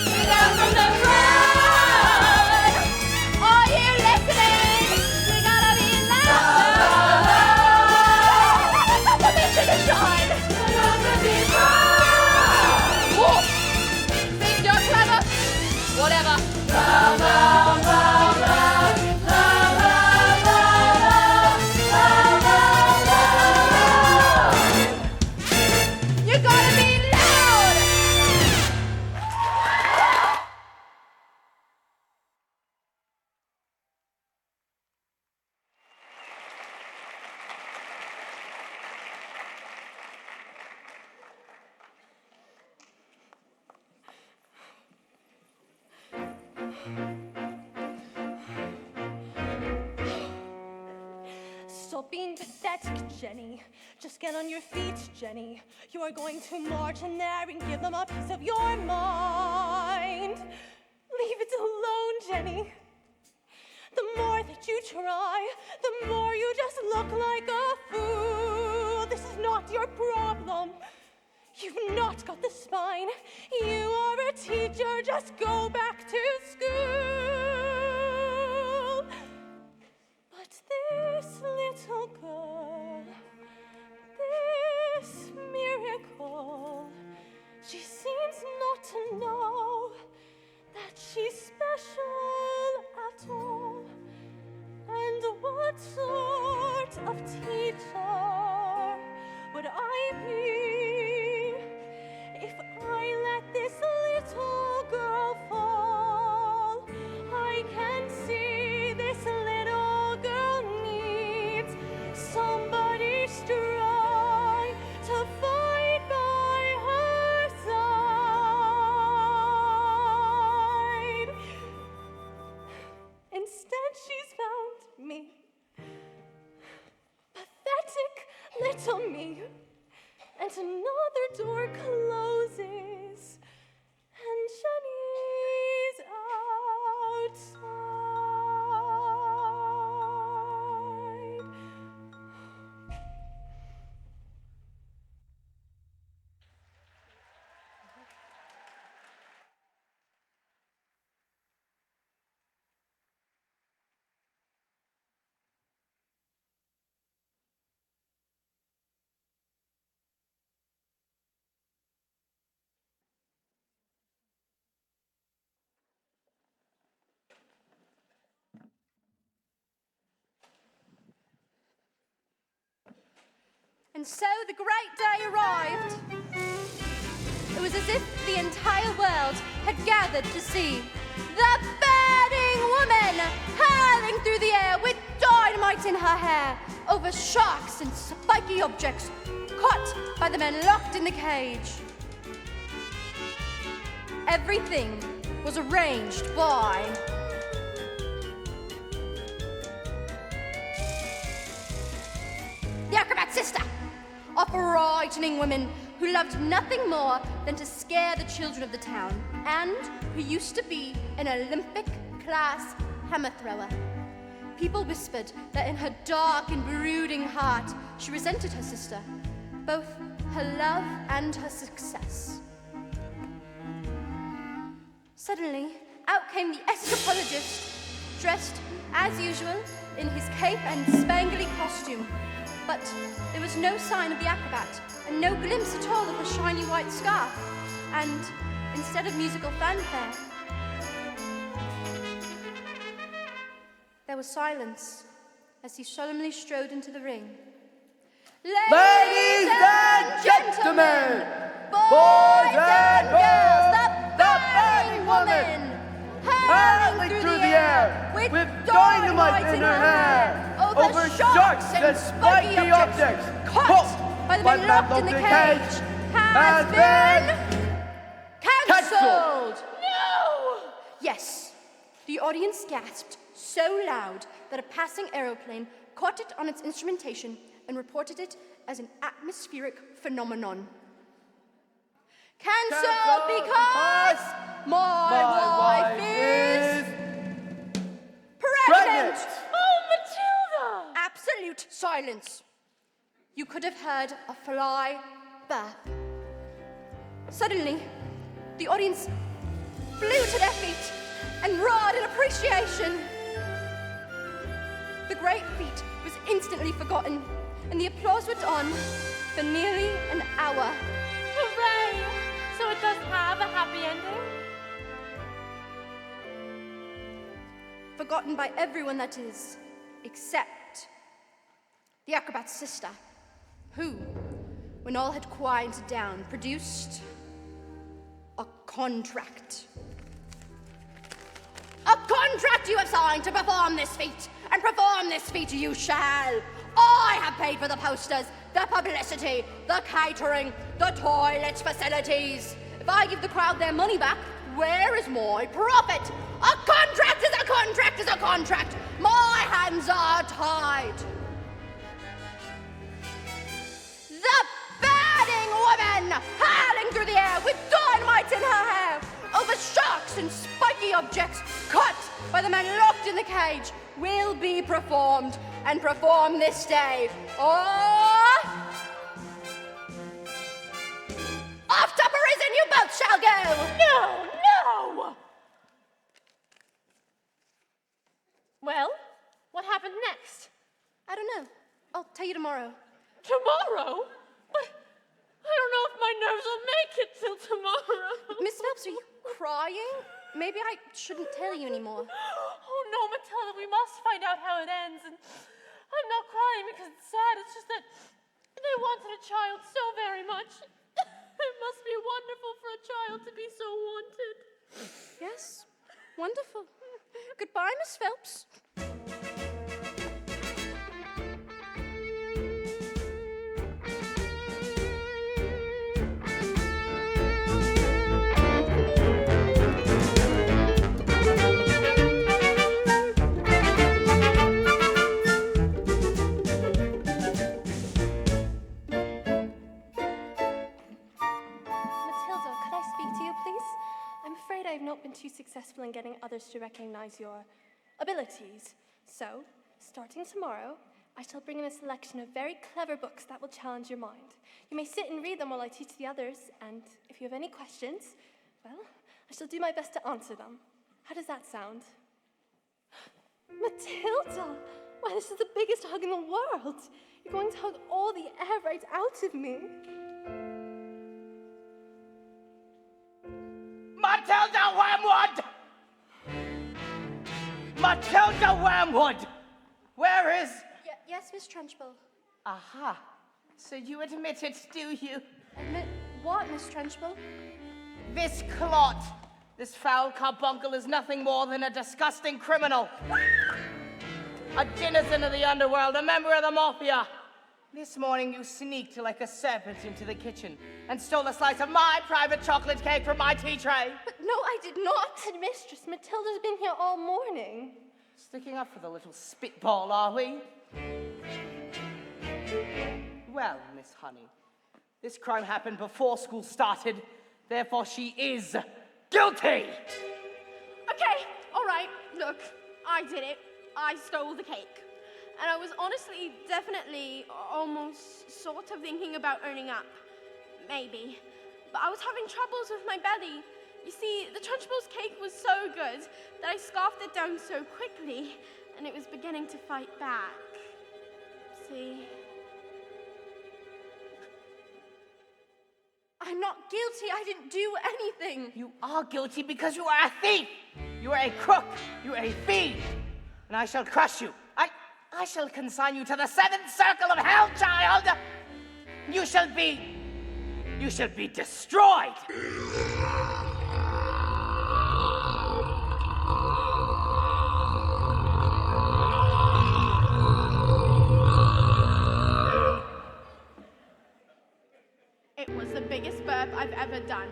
Get out from the crowd. Are you listening? You gotta be loud. Permission to shine. You gotta be proud. Whoa. Think you're clever? Whatever. being pathetic, Jenny. Just get on your feet, Jenny. You are going to march in there and give them a piece of your mind. Leave it alone, Jenny. The more that you try, the more you just look like a fool. This is not your problem. You've not got the spine. You are a teacher. Just go back to school. But this little girl, this miracle, she seems not to know that she's special at all. And what sort of teacher would I be if I let this little girl fall? I can see this little girl needs somebody strong to fight by her side. Instead, she's found me. Pathetic little me. And another door closes, and Jenny's outside. And so the great day arrived. It was as if the entire world had gathered to see the burning woman hurling through the air with dynamite in her hair over sharks and spiky objects caught by the men locked in the cage. Everything was arranged by the acrobat sister, a frightening woman who loved nothing more than to scare the children of the town, and who used to be an Olympic-class hammer thrower. People whispered that in her dark and brooding heart, she resented her sister, both her love and her success. Suddenly, out came the escapologist, dressed, as usual, in his cape and spangly costume. But there was no sign of the acrobat, and no glimpse at all of her shiny white scarf. And instead of musical fanfare, there was silence as he solemnly strode into the ring. Ladies and gentlemen, boys and girls, the burning woman, hurling through the air with dynamite in her hair over sharks and spiky objects caught by the men locked in the cage has been cancelled! No! Yes, the audience gasped so loud that a passing aeroplane caught it on its instrumentation and reported it as an atmospheric phenomenon. Cancelled because my wife is pregnant! Oh, Matilda! Absolute silence. You could have heard a fly birth. Suddenly, the audience flew to their feet and roared in appreciation. The great feat was instantly forgotten, and the applause went on for nearly an hour. Hooray! So it does have a happy ending? Forgotten by everyone, that is, except the acrobat's sister, who, when all had quieted down, produced a contract. A contract you have signed to perform this feat, and perform this feat you shall. I have paid for the posters, the publicity, the catering, the toilet facilities. If I give the crowd their money back, where is my profit? A contract is a contract is a contract. My hands are tied. hurling through the air with dynamite in her hair, over sharks and spiky objects caught by the men locked in the cage, will be performed, and perform this day, or off to prison you both shall go! No, no! Well, what happened next? I don't know. I'll tell you tomorrow. Tomorrow? But I don't know if my nerves will make it till tomorrow. Miss Phelps, are you crying? Maybe I shouldn't tell you anymore. Oh no, Matilda, we must find out how it ends. And I'm not crying because it's sad. It's just that they wanted a child so very much. It must be wonderful for a child to be so wanted. Yes, wonderful. Goodbye, Miss Phelps. I have not been too successful in getting others to recognize your abilities. So, starting tomorrow, I shall bring in a selection of very clever books that will challenge your mind. You may sit and read them while I teach the others, and if you have any questions, well, I shall do my best to answer them. How does that sound? Matilda! Why, this is the biggest hug in the world! You're going to hug all the air right out of me. Matilda Wormwood! Matilda Wormwood! Where is... Yes, Miss Trunchbull. Aha. So you admit it, do you? Admit what, Miss Trunchbull? This clot, this foul carbuncle is nothing more than a disgusting criminal. A denizen of the underworld, a member of the mafia. This morning you sneaked like a serpent into the kitchen and stole a slice of my private chocolate cake from my tea tray. But no, I did not. Headmistress, Matilda's been here all morning. Sticking up for the little spitball, are we? Well, Miss Honey, this crime happened before school started. Therefore, she is guilty. Okay, all right, look, I did it. I stole the cake. And I was honestly, definitely, almost sort of thinking about owning up. Maybe. But I was having troubles with my belly. You see, the Trunchbull's cake was so good that I scarfed it down so quickly, and it was beginning to fight back. See? I'm not guilty. I didn't do anything. You are guilty because you are a thief. You are a crook. You are a thief. And I shall crush you. I shall consign you to the seventh circle of hell, child. You shall be destroyed. It was the biggest burp I've ever done.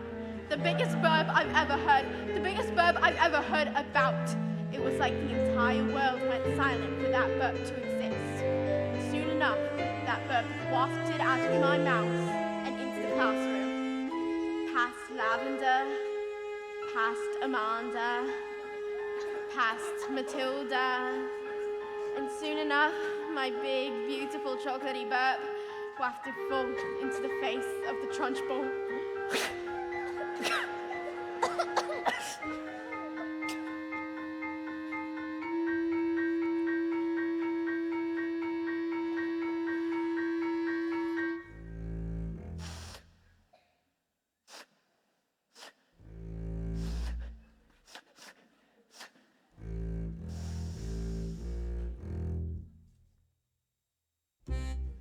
The biggest burp I've ever heard. The biggest burp I've ever heard about. It was like the entire world went silent for that burp to exist. Soon enough, that burp wafted out of my mouth and into the classroom. Past Lavender, past Amanda, past Matilda, and soon enough, my big, beautiful chocolatey burp wafted full into the face of the Trunchbull.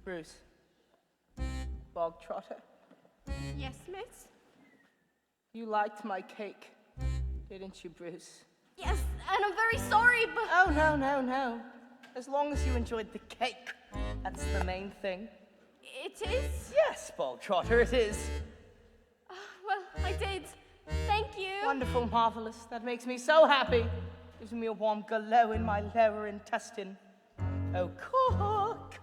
Bruce. Bog Trotter. Yes, miss? You liked my cake, didn't you, Bruce? Yes, and I'm very sorry, but... Oh, no. As long as you enjoyed the cake, that's the main thing. It is? Yes, Bog Trotter, it is. Well, I did. Thank you. Wonderful, marvelous. That makes me so happy. Gives me a warm glow in my lower intestine. Oh, cook!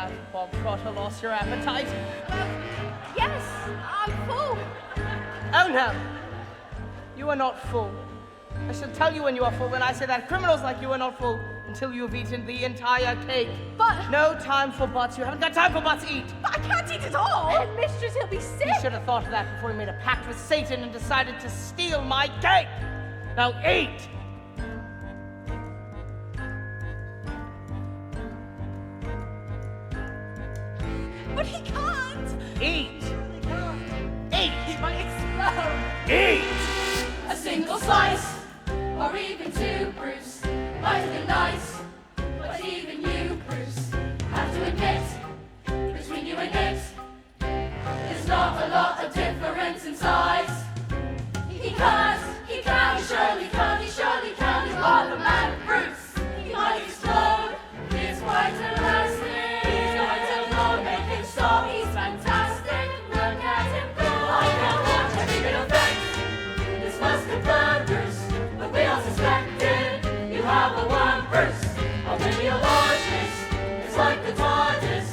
have Bob Trotter lost your appetite? Yes, I'm full. Oh no, you are not full. I shall tell you when you are full when I say that criminals like you are not full until you have eaten the entire cake. But... No time for butts. You haven't got time for butts. Eat. But I can't eat it all. Headmistress, he'll be sick. You should have thought of that before you made a pact with Satan and decided to steal my cake. Now eat. But he can't. Eat. Eat. He might explode. Eat. A single slice, or even two, Bruce, might be nice. But even you, Bruce, have to admit, between you and it, there's not a lot of difference in size. He can't, he surely can't, he surely can't. You are the man, Bruce. He might explode. He's quite elastic. He's going to blow, make him stop. He's fantastic. Look at him go. I can't watch every bit of that. This must have burned Bruce, but we all suspected you have a worm, Bruce. Or maybe a largeness. It's like the TARDIS,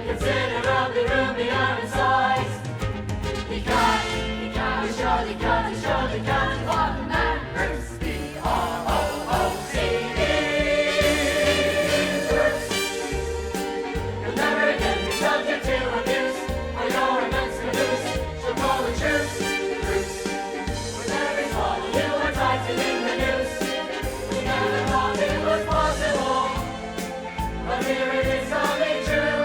considerably roomier in size. He can't, he surely can't, he surely can't. You are the man, Bruce. B-R-O-O-C-E, Bruce. You'll never again be subject to abuse, or your immense caboose shall call the truce, Bruce. With every swallow you are tightening the noose. We never thought it was possible, but here it is coming true.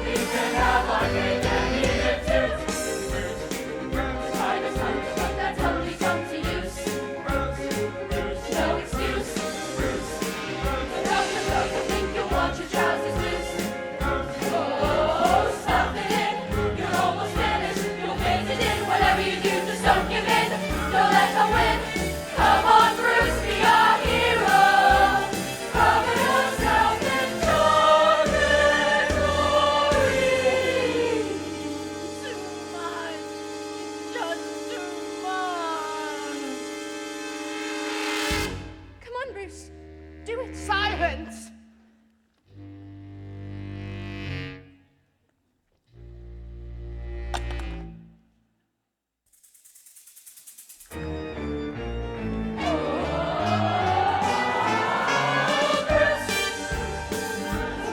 We can have our cake and eat it too. Try to put that totally come to use. No excuse. The doctor think you'll want your trousers loose. Oh, stuff it in. You're almost finished. You'll phase it in. Whatever you do, just don't give in. Don't let them win. Come on, Bruce, be our hero. Cover yourself in chocolate glory. Too much. Just too much. Come on, Bruce. Do it. Silence.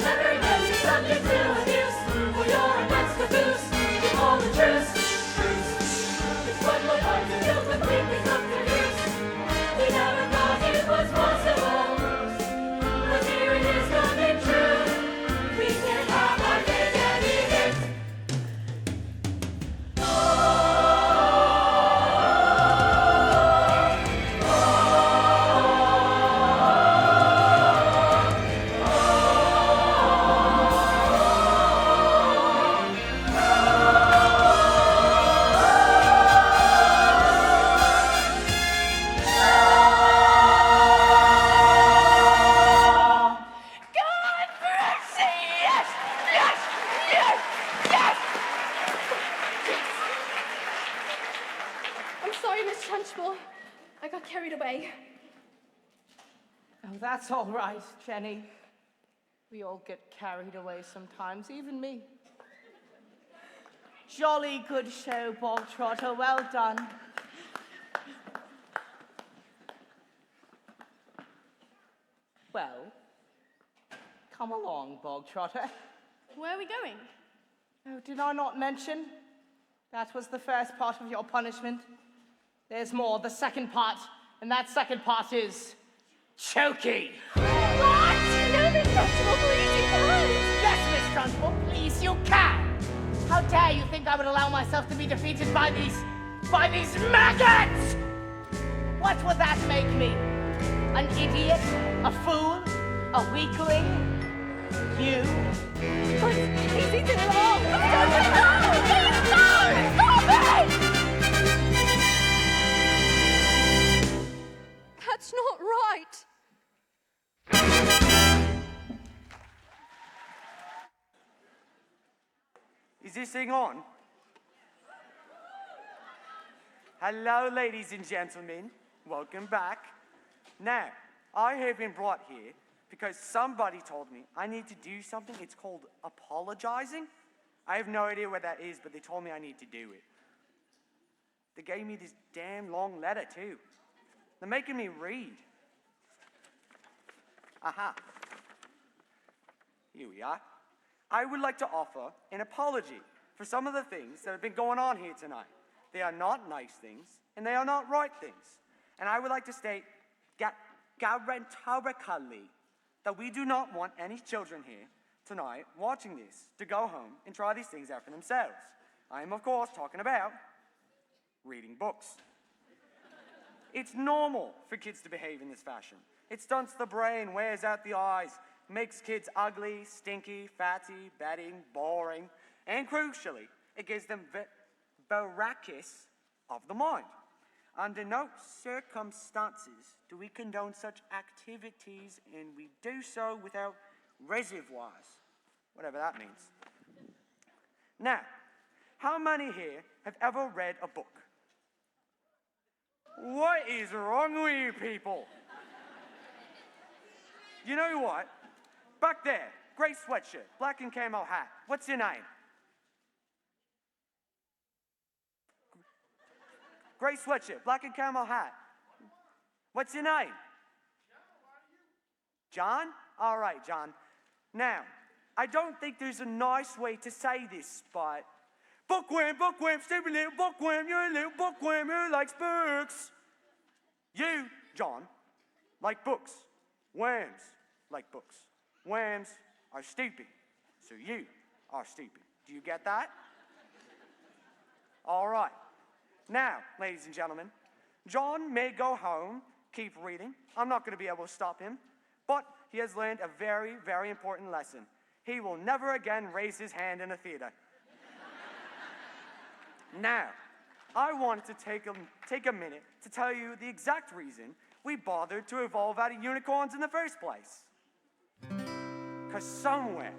Never again be subject to abuse, or your immense caboose to call the truce. It's what will find you feel completely confused. We never thought it was possible, but here it is coming true. We can have our cake and eat it. God, Brucey! Yes! Yes! Yes! Yes! I'm sorry, Miss Trunchbull. I got carried away. Oh, that's all right, Jenny. We all get carried away sometimes, even me. Jolly good show, Bob Trotter. Well done. Well, come along, Bog Trotter. Where are we going? Oh, did I not mention? That was the first part of your punishment. There's more, the second part, and that second part is choky. What? No, Miss Trunchbull, please, you can't. Yes, Miss Trunchbull, please, you can. How dare you think I would allow myself to be defeated by these maggots? What would that make me? An idiot? A fool? A weakling? You? But he's eaten it all. Please, no! Stop it! That's not right. Is this thing on? Hello, ladies and gentlemen. Welcome back. Now, I have been brought here because somebody told me I need to do something. It's called apologizing. I have no idea what that is, but they told me I need to do it. They gave me this damn long letter, too. They're making me read. Aha. Here we are. I would like to offer an apology for some of the things that have been going on here tonight. They are not nice things, and they are not right things. And I would like to state categorically that we do not want any children here tonight watching this to go home and try these things out for themselves. I am, of course, talking about reading books. It's normal for kids to behave in this fashion. It stunts the brain, wears out the eyes, makes kids ugly, stinky, fatty, betting, boring, and crucially, it gives them barracus of the mind. Under no circumstances do we condone such activities, and we do so without reservoirs, whatever that means. Now, how many here have ever read a book? What is wrong with you people? You know what? Back there, grey sweatshirt, black and camo hat. What's your name? Grey sweatshirt, black and camo hat. What's your name? John? All right, John. Now, I don't think there's a nice way to say this, but bookworm, stupid little bookworm, you're a little bookworm who likes books. You, John, like books. Worms like books. Worms are stupid, so you are stupid. Do you get that? All right. Now, ladies and gentlemen, John may go home, keep reading. I'm not going to be able to stop him, but he has learned a very, very important lesson. He will never again raise his hand in a theater. Now, I wanted to take a minute to tell you the exact reason we bothered to evolve out of unicorns in the first place. Because somewhere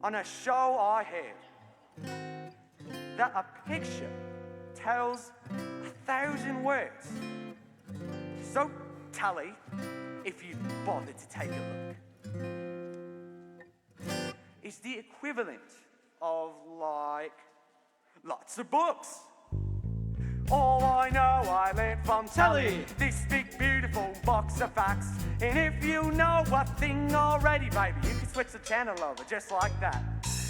on a show I heard that a picture tells 1,000 words. So tell me if you'd bother to take a look. It's the equivalent of, like, lots of books. All I know I learned from telly, this big beautiful box of facts. And if you know a thing already, baby, you can switch the channel over just like that.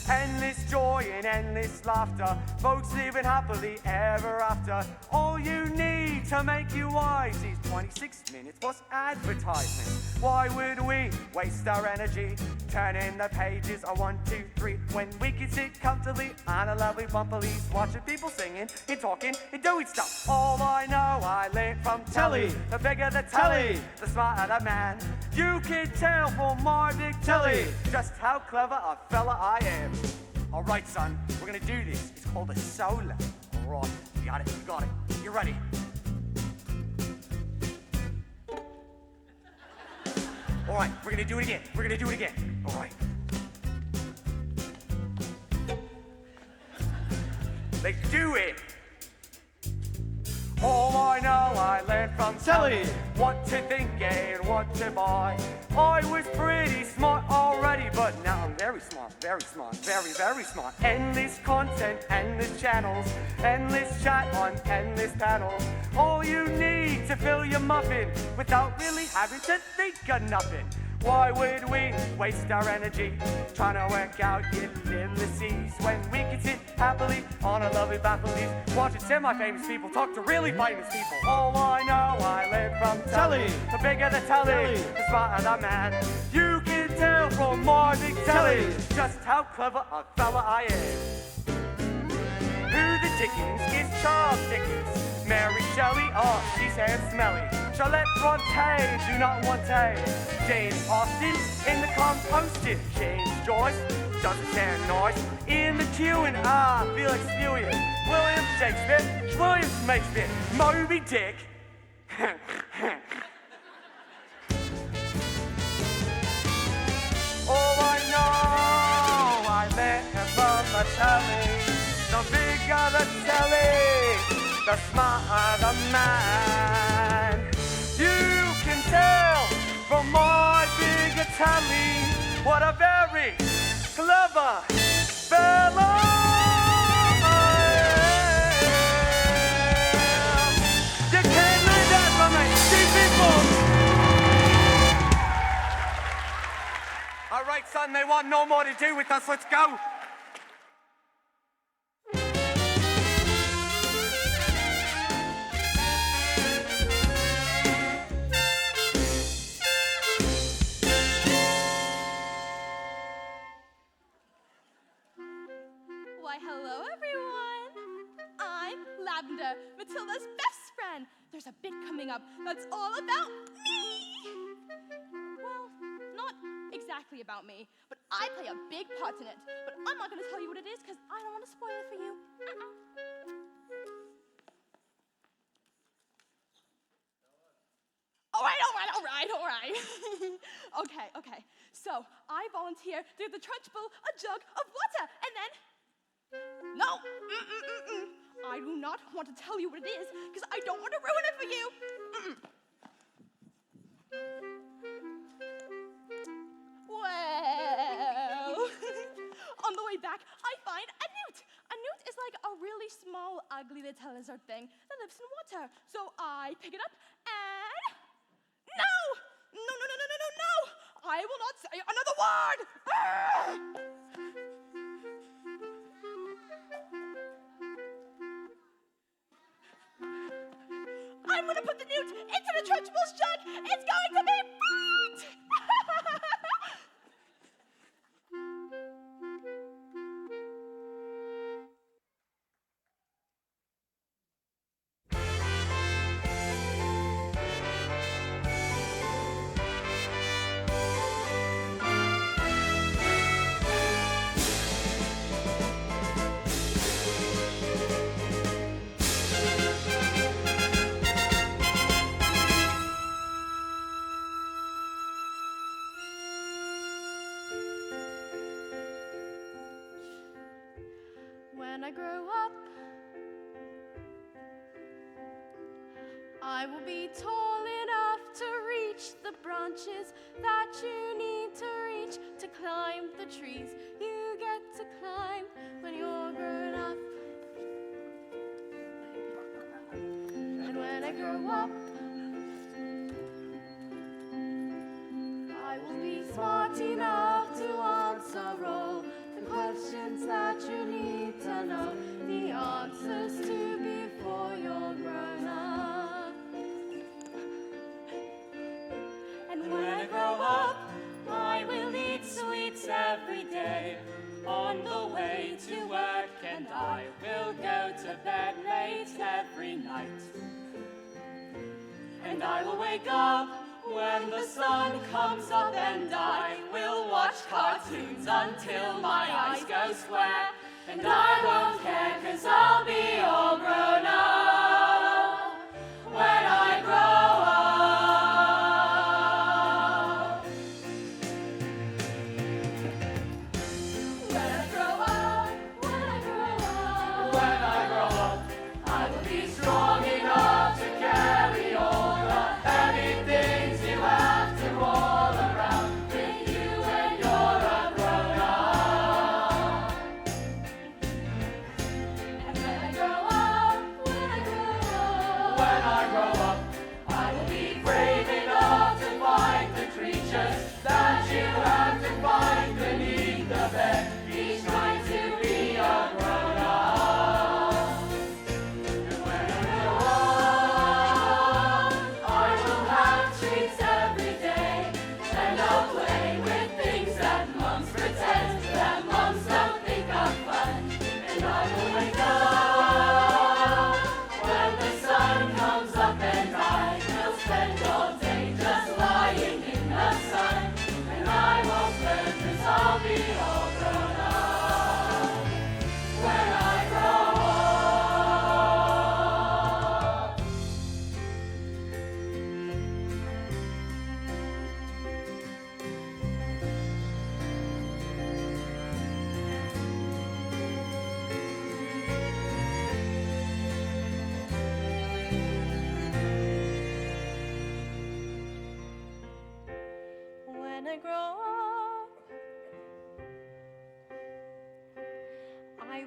Endless joy and endless laughter, folks living happily ever after. All you need to make you wise is 26 minutes plus advertisement. Why would we waste our energy turning the pages of 1, 2, 3 when we can sit comfortably on a lovely bumper leaves watching people singing and talking and doing stuff? All I know I learned from telly. The bigger the telly, the smarter the man. You can tell from my big telly just how clever a fella I am. All right, son, we're gonna do this. It's called a solo. All right, you got it, You ready? All right, we're gonna do it again. All right. Let's do it. All I know I learned from telly what to think and what to buy. I was pretty smart already, but now I'm very smart, very, very smart. Endless content, endless channels, endless chat on endless panels. All you need to fill your muffin without really having to think of nothing. Why would we waste our energy trying to work out ulysses when we can sit happily on a lovely balcony watching semi-famous people talk to really famous people? All I know I learned from telly. The bigger the telly, the smarter the man. You can tell from my big telly just how clever a fella I am. Who the Dickens is Charles Dickens? Mary Shelley, oh, she's hand smelly. Charlotte Bronte, do not want a. Jane Austen in the composting. James Joyce doesn't stand nice in the queuing. Felix Spewing. William Shakespeare. Moby Dick. All I know I learned from the telly. The bigger the telly, the smarter the man. You can tell from my big Italy. What a very clever fella I am. You can't learn that from me, people. All right, son, they want no more to do with us. Let's go. Why, hello, everyone. I'm Lavender, Matilda's best friend. There's a bit coming up that's all about me. Well, not exactly about me, but I play a big part in it. But I'm not going to tell you what it is because I don't want to spoil it for you. All right. Okay. So I volunteer to give the Trunchbull a jug of water, and then... No, I do not want to tell you what it is because I don't want to ruin it for you. Well, on the way back, I find a newt. A newt is like a really small, ugly little lizard thing that lives in water. So I pick it up and... No! I will not say another word! I'm gonna put the newt into the Trunchbull's jug! It's going to be brilliant! When I grow up, I will be tall enough to reach the branches that you need to reach to climb the trees you get to climb when you're grown up. And when I grow up, I will be smart enough to answer all the questions that you need to know the answers to before you're grown up. And when I grow up, I will eat sweets every day on the way to work, and I will go to bed late every night. And I will wake up when the sun comes up, and I will watch cartoons until my eyes go square. And I won't care 'cause I'll be all grown up when I grow up. When I grow up, I will be strong enough to carry all the heavy things you have to all around with you when you're a grown up. And when I grow up,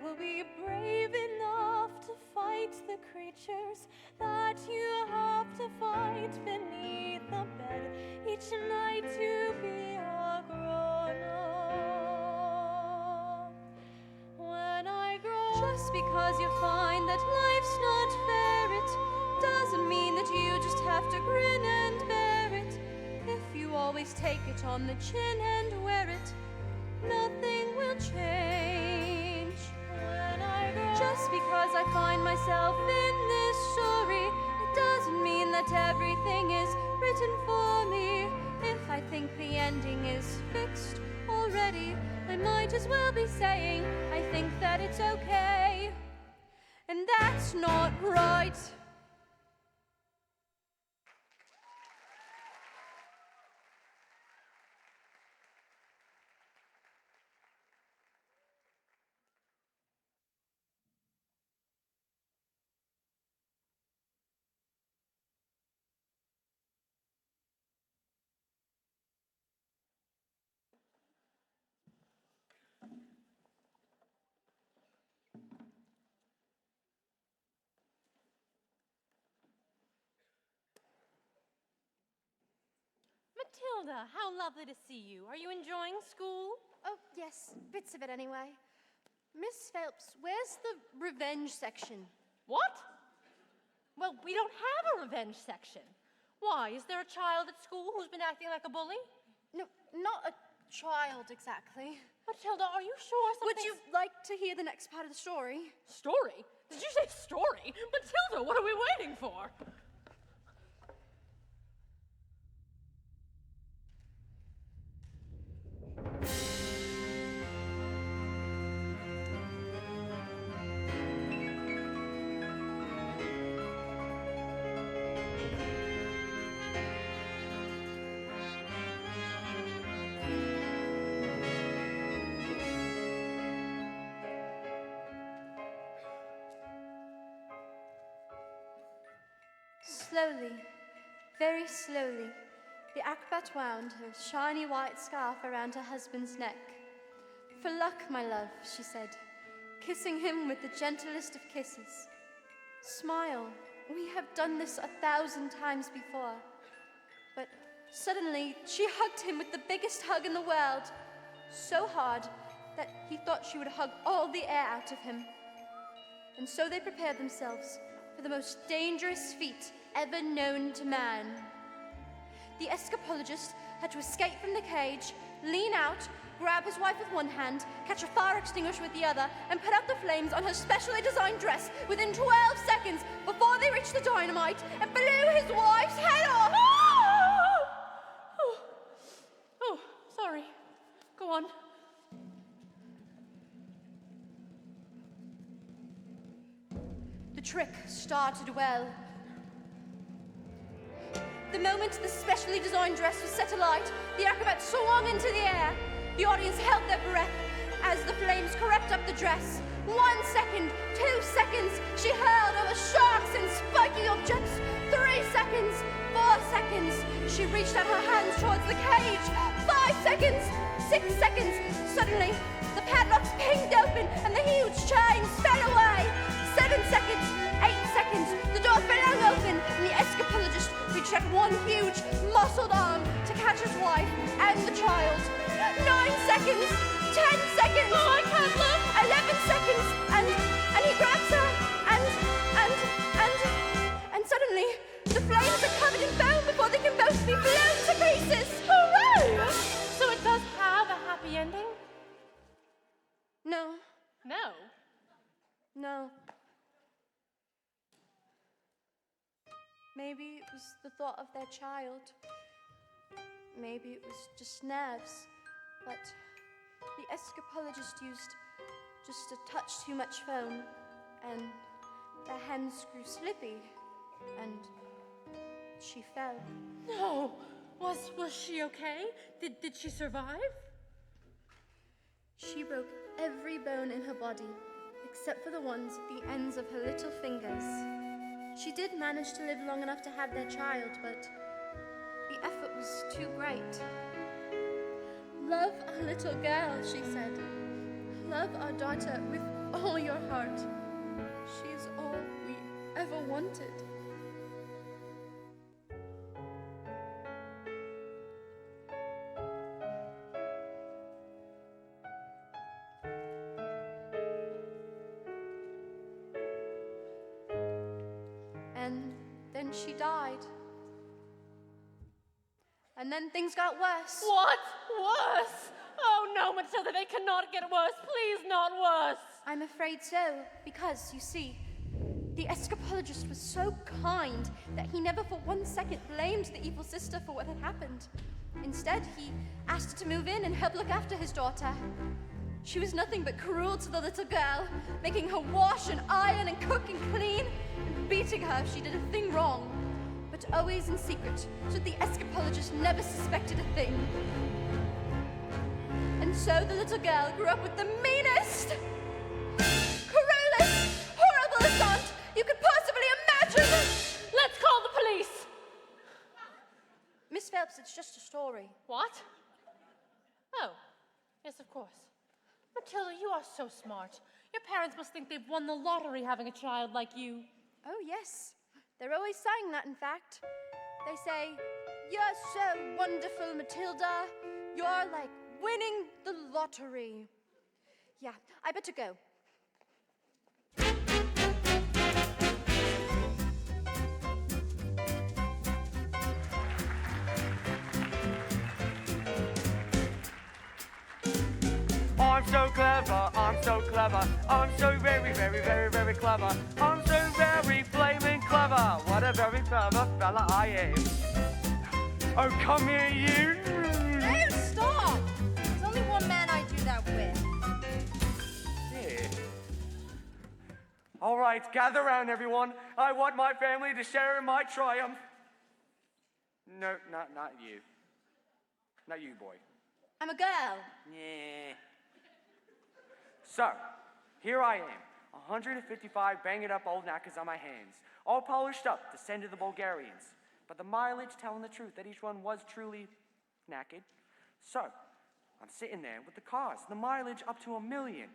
will be brave enough to fight the creatures that you have to fight beneath the bed each night to be a grown-up. When I grow Just because you find that life's not fair, it doesn't mean that you just have to grin and bear it. If you always take it on the chin and wear it, nothing will change. when I grow Just because I find myself in this story, it doesn't mean that everything is written for me. If I think the ending is fixed already, I might as well be saying I think that it's okay. And that's not right. Matilda, how lovely to see you. Are you enjoying school? Oh, yes, bits of it anyway. Miss Phelps, where's the revenge section? What? Well, we don't have a revenge section. Why? Is there a child at school who's been acting like a bully? No, not a child exactly. Matilda, are you sure Would something's... you like to hear the next part of the story? Story? Did you say story? Matilda, what are we waiting for? Slowly, very slowly, the acrobat wound her shiny white scarf around her husband's neck. For luck, my love, she said, kissing him with the gentlest of kisses. Smile, we have done this 1,000 times before. But suddenly, she hugged him with the biggest hug in the world, so hard that he thought she would hug all the air out of him. And so they prepared themselves for the most dangerous feat ever known to man. The escapologist had to escape from the cage, lean out, grab his wife with one hand, catch a fire extinguisher with the other, and put out the flames on her specially designed dress within 12 seconds before they reached the dynamite and blew his wife's head off. Oh, sorry. Go on. The trick started well. The moment the specially designed dress was set alight, the acrobat swung into the air. The audience held their breath as the flames crept up the dress. 1 second, 2 seconds, she hurled over sharks and spiky objects. 3 seconds, 4 seconds, she reached out her hands towards the cage. 5 seconds, 6 seconds, suddenly the padlocks pinged open and the huge chains fell away. 7 seconds, 8 seconds, the door flung open and the escapologist reached out one huge, muscled arm to catch his wife and the child. 9 seconds, 10 seconds, Oh, I can't look. 11 seconds, and he grabs her, and suddenly the flames are covered in foam before they can both be blown to pieces. Hooray! So it does have a happy ending? No, No. no. Maybe it was the thought of their child. Maybe it was just nerves. But the escapologist used just a touch too much foam, and their hands grew slippy, and she fell. No. Was she okay? Did she survive? She broke every bone in her body, except for the ones at the ends of her little fingers. She did manage to live long enough to have their child, but the effort was too great. Love our little girl, she said. Love our daughter with all your heart. She is all we ever wanted. And then she died. And then things got worse. What? Worse? Oh no, Matilda, they cannot get worse. Please, not worse. I'm afraid so, because, you see, the escapologist was so kind that he never for 1 second blamed the evil sister for what had happened. Instead, he asked her to move in and help look after his daughter. She was nothing but cruel to the little girl, making her wash and iron and cook and clean, and beating her if she did a thing wrong. But always in secret, so the escapologist never suspected a thing. And so the little girl grew up with the meanest, cruelest, horriblest aunt you could possibly imagine! Let's call the police! Miss Phelps, it's just a story. What? Oh, yes, of course. Matilda, you are so smart. Your parents must think they've won the lottery having a child like you. Oh, yes. They're always saying that, in fact. They say, "You're so wonderful, Matilda. You're like winning the lottery." Yeah, I better go. I'm so clever, I'm so clever, I'm so very, very, very, very clever. I'm so very flaming clever. What a very clever fella I am. Oh, come here, you. Hey, stop! There's only one man I do that with. Yeah. All right, gather round, everyone. I want my family to share in my triumph. No, not you. Not you, boy. I'm a girl. Yeah. So, here I am, 155 banged up old knackers on my hands, all polished up to send to the Bulgarians. But the mileage telling the truth that each one was truly knackered. So, I'm sitting there with the cars, the mileage up to 1 million.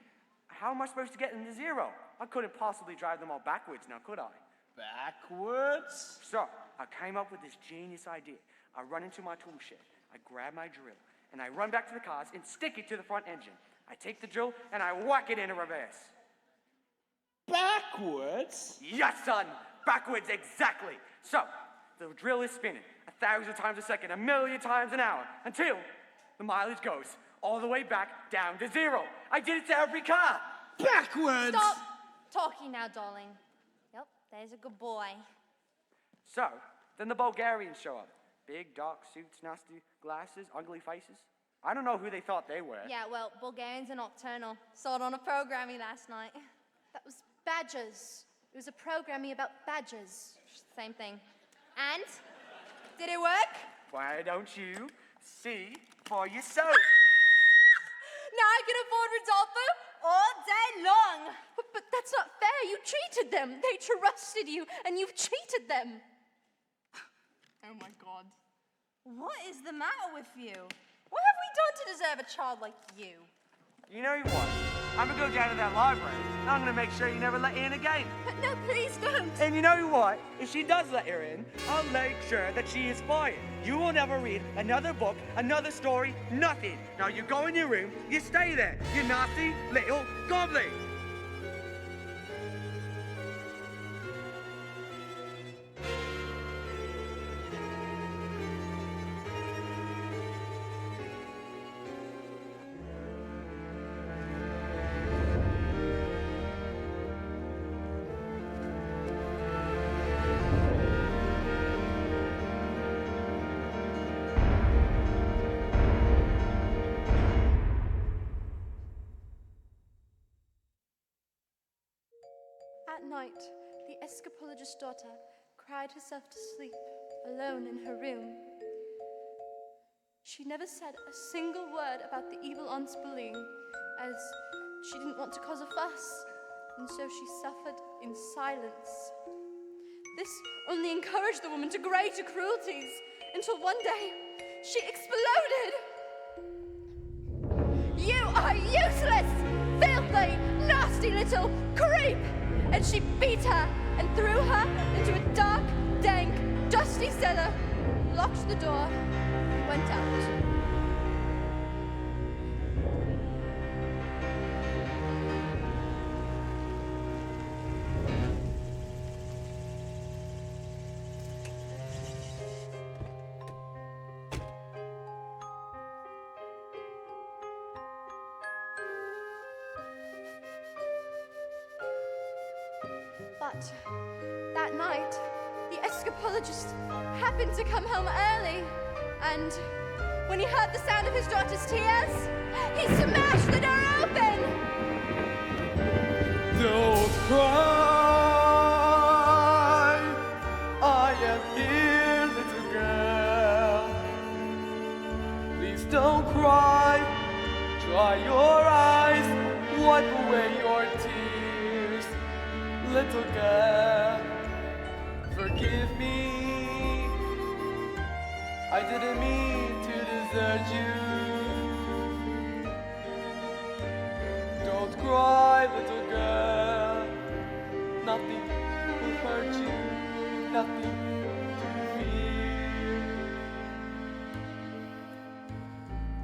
How am I supposed to get them to zero? I couldn't possibly drive them all backwards now, could I? Backwards? So, I came up with this genius idea. I run into my tool shed, I grab my drill, and I run back to the cars and stick it to the front engine. I take the drill and I whack it into reverse. Backwards? Yes, son! Backwards, exactly! So, the drill is spinning 1,000 times a second, 1,000,000 times an hour, until the mileage goes all the way back down to zero. I did it to every car! Backwards! Stop talking now, darling. Yep, there's a good boy. So, then the Bulgarians show up. Big, dark suits, nasty glasses, ugly faces. I don't know who they thought they were. Yeah, well, Bulgarians are nocturnal. Saw it on a programming last night. That was badgers. It was a programming about badgers. Same thing. And? Did it work? Why don't you see for yourself? Now I can afford Rodolfo all day long. But that's not fair. You cheated them. They trusted you, and you've cheated them. Oh my God. What is the matter with you? What have we done to deserve a child like you? You know what? I'm gonna go down to that library. I'm gonna make sure you never let in again. No, please don't. And you know what? If she does let her in, I'll make sure that she is fired. You will never read another book, another story, nothing. Now you go in your room, you stay there, you nasty little goblin. At night, the escapologist's daughter cried herself to sleep, alone in her room. She never said a single word about the evil aunt's bullying, as she didn't want to cause a fuss, and so she suffered in silence. This only encouraged the woman to greater cruelties, until one day she exploded. "You are useless, filthy, nasty nasty little creep! And she beat her and threw her into a dark, dank, dusty cellar, locked the door, and went out. But that night, the escapologist happened to come home early, and when he heard the sound of his daughter's tears, he smashed the door open! Don't cry, I am here, little girl. Please don't cry, dry your eyes, wipe away your tears. Little girl, forgive me, I didn't mean to desert you. Don't cry, little girl, nothing will hurt you, nothing to fear.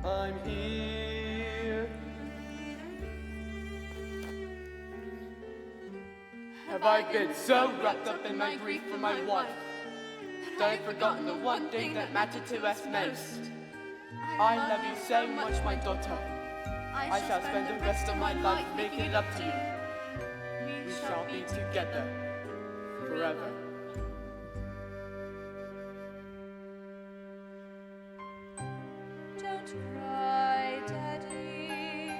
I'm here. Have I been so wrapped up in my grief for my wife that I've forgotten the one thing that mattered to us most? I love you so much, my daughter. I shall spend the rest of my life making it up to you. We shall be together forever. Don't cry, Daddy.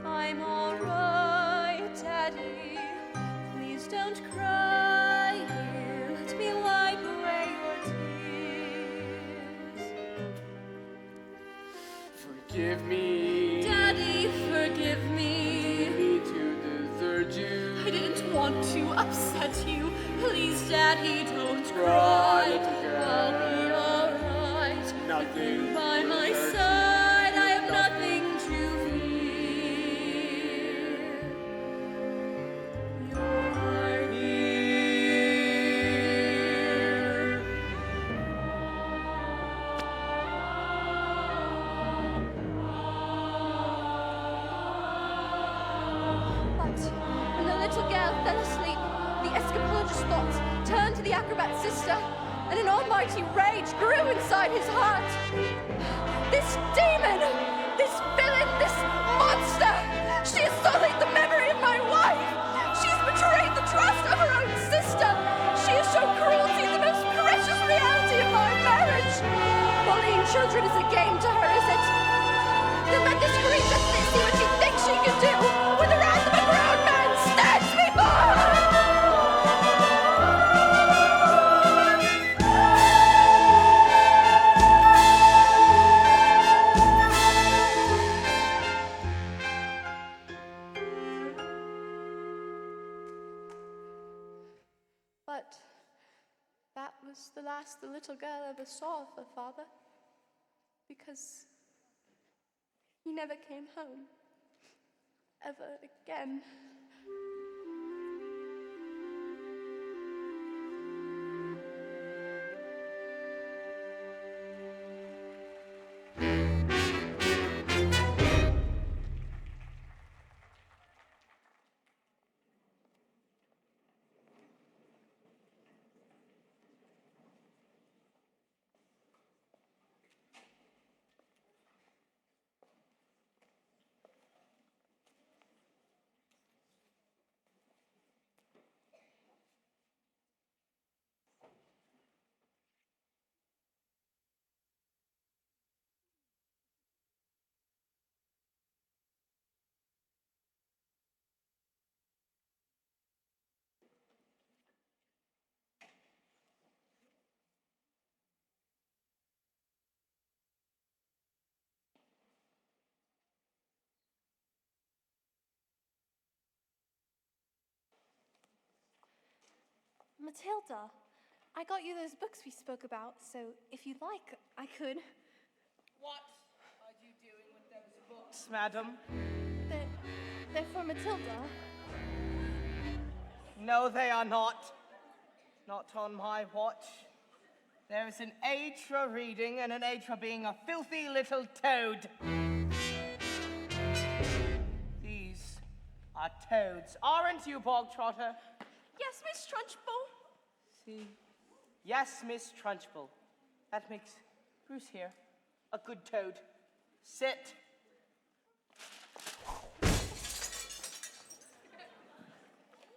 I'm all right, Daddy. Please don't cry here. Let me wipe away your tears. Forgive me. Daddy, forgive me. Me to desert you. I didn't want to upset you. Please, Daddy, don't Cry, cry. little girl. I'll be all right. Nothing By will my hurt you. side, I have nothing to fear. You're Here. But when the little girl fell asleep, the escapologist's thoughts turned to the acrobat's sister, and an almighty rage grew inside his heart. This demon! This villain! This monster! She has sullied the memory of my wife! She has betrayed the trust of her own sister! She has shown cruelty in the most precious reality of my marriage! Bullying children is a game to her, is it? Then let this creature see what she thinks she can do when the wrath of a grown man stands before her! But that was the last the little girl ever saw of her father, because he never came home ever again. Matilda, I got you those books we spoke about, so if you'd like, I could. What are you doing with those books, madam? They're for Matilda. No, they are not. Not on my watch. There is an age for reading and an age for being a filthy little toad. These are toads, aren't you, Bog Trotter? Yes, Miss Trunchbull. See? Yes, Miss Trunchbull. That makes Bruce here a good toad. Sit.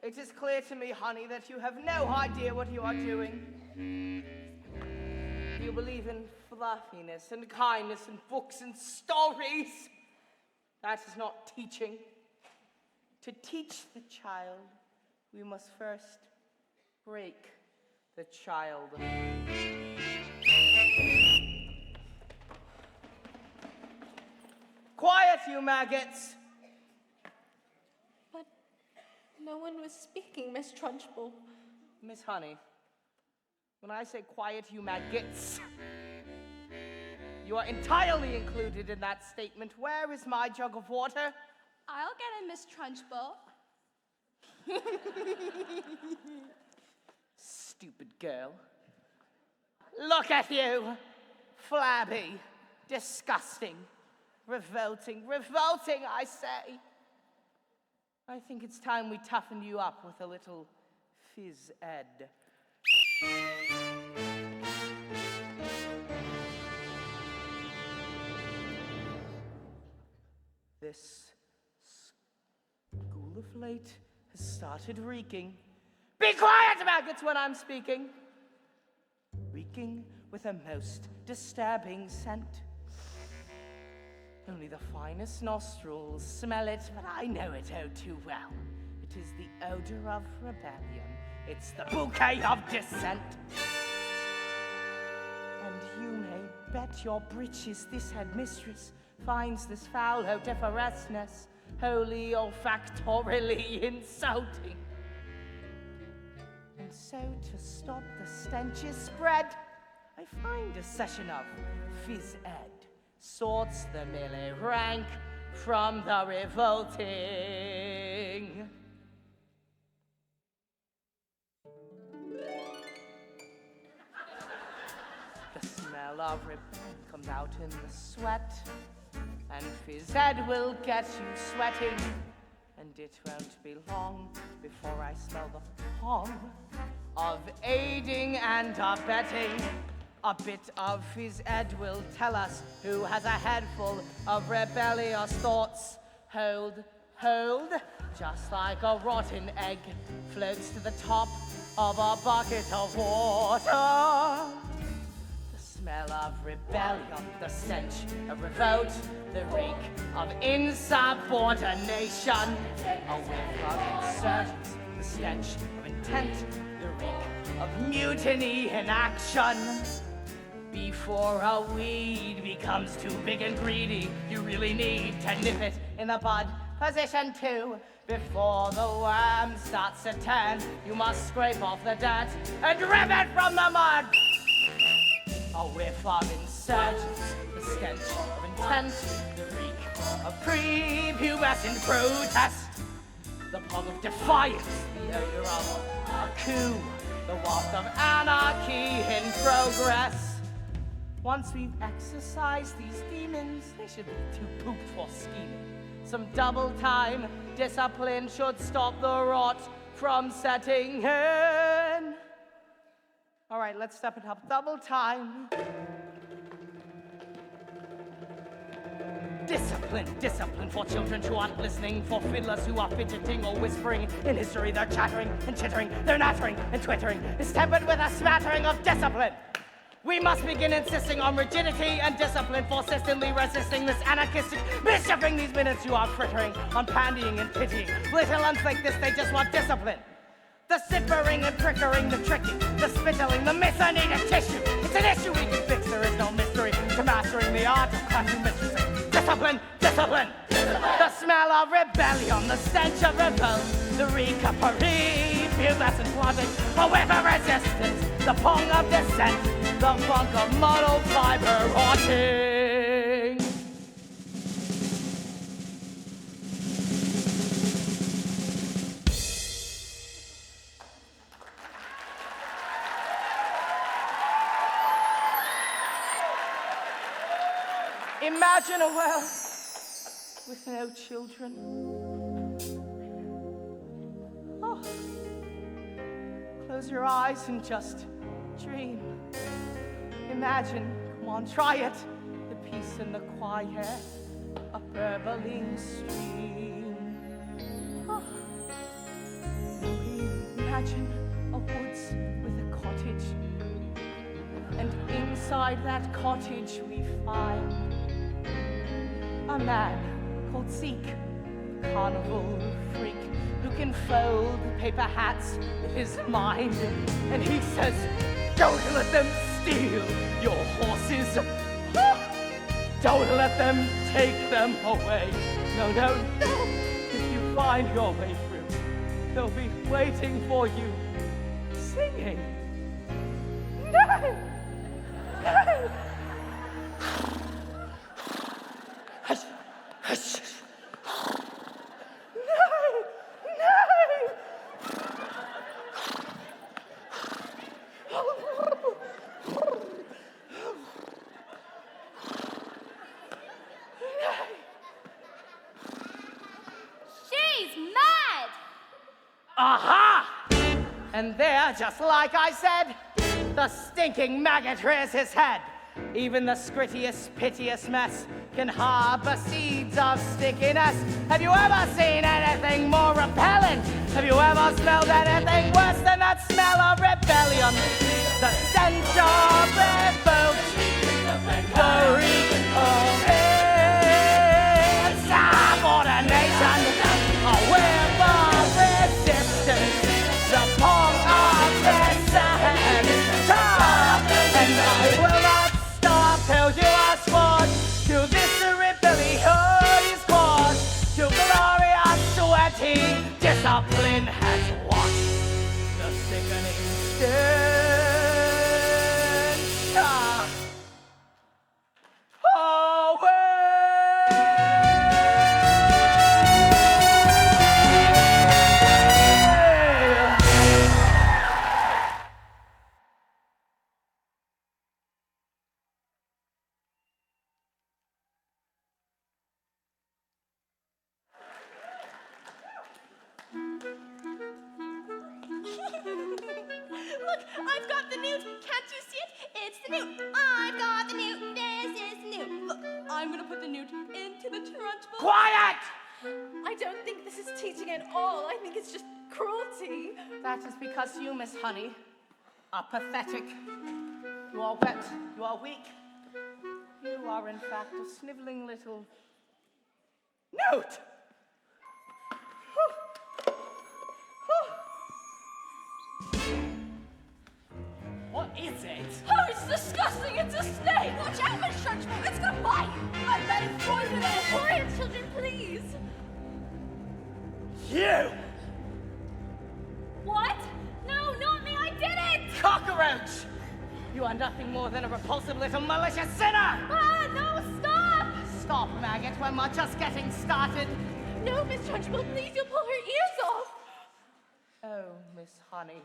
It is clear to me, honey, that you have no idea what you are doing. You believe in fluffiness and kindness and books and stories. That is not teaching. To teach the child, we must first break the child. Quiet, you maggots! But no one was speaking, Miss Trunchbull. Miss Honey, when I say quiet, you maggots, you are entirely included in that statement. Where is my jug of water? I'll get it, Miss Trunchbull. Stupid girl. Look at you. Flabby, disgusting, revolting, I say. I think it's time we toughen you up with a little phys ed. This school of late has started reeking. Be quiet, maggots, when I'm speaking. Reeking with a most disturbing scent. Only the finest nostrils smell it, but I know it oh too well. It is the odor of rebellion. It's the bouquet of dissent. And you may bet your breeches this headmistress finds this foul odoriferousness wholly olfactorily insulting. And so, to stop the stenches spread, I find a session of phys ed sorts the melee rank from the revolting. The smell of rebellion comes out in the sweat, and phys ed will get you sweating, and it won't be long before I smell the pong of aiding and abetting. A bit of phys ed will tell us who has a head full of rebellious thoughts. Hold, just like a rotten egg floats to the top of a bucket of water. The smell of rebellion, the stench of revolt, the reek of insubordination, a whiff of insurgence, the stench of intent, the reek of mutiny in action. Before a weed becomes too big and greedy, you really need to nip it in the bud. Position 2, before the worm starts to turn, you must scrape off the dirt and rip it from the mud. A whiff of insurgence, the stench of intent, the reek of prepubescent protest, the pong of defiance, the odor of a coup, the waft of anarchy in progress. Once we've exorcised these demons, they should be too pooped for scheming. Some double time discipline should stop the rot from setting in. All right, let's step it up. Double time. Discipline for children who aren't listening, for fiddlers who are fidgeting or whispering. In history, they're chattering and chittering, they're nattering and twittering. It's tempered with a smattering of discipline. We must begin insisting on rigidity and discipline for systemly resisting this anarchistic mischieving. These minutes you are frittering on pandying and pitying. Little uns like this, they just want discipline. The sippering and prickering, the tricking, the spittling, the miscellaneous tissue. It's an issue we can fix, there is no mystery to mastering the art of classroom mistressing. Discipline! The smell of rebellion, the stench of revolt, the reek of prepubescent plotting, a whiff of resistance, the pong of dissent, the funk of muddled fiber rotting. Imagine a world with no children. Oh. Close your eyes and just dream. Imagine, come on, try it. The peace and the quiet, a burbling stream. Oh. Imagine a woods with a cottage. And inside that cottage we find a man called Zeke, carnival freak, who can fold paper hats with his mind. And he says, don't let them steal your horses. Don't let them take them away. No, no, no. If you find your way through, they'll be waiting for you, singing. No! No! Hush, hush. Aha! And there, just like I said, the stinking maggot rears his head. Even the scrittiest, piteous mess can harbor seeds of stickiness. Have you ever seen anything more repellent? Have you ever smelled anything worse than that smell of rebellion? The stench of revolt, the reek of insubordination, a whip of resistance, the palm of resistance. And I will not stop till you are sworn to this rebellion is caused to glorious sweaty discipline has washed the sickening stench. Look, I've got the newt. Can't you see it? It's the newt. I've got the newt. This is the newt. Look, I'm gonna put the newt into the trunchbull. Quiet! I don't think this is teaching at all. I think it's just cruelty. That is because you, Miss Honey, are pathetic. You are wet. You are weak. You are, in fact, a sniveling little newt. What is it? Oh, it's disgusting. It's a snake. Watch out, Miss Trunchbull. It's gonna bite. I bet it's poisonous. Quiet, children, please. You! What? No, not me. I did it. Cockroach! You are nothing more than a repulsive little malicious sinner! Ah, no, stop. Stop, maggot. We're just getting started. No, Miss Trunchbull, please, you'll pull her ears off. Oh, Miss Honey,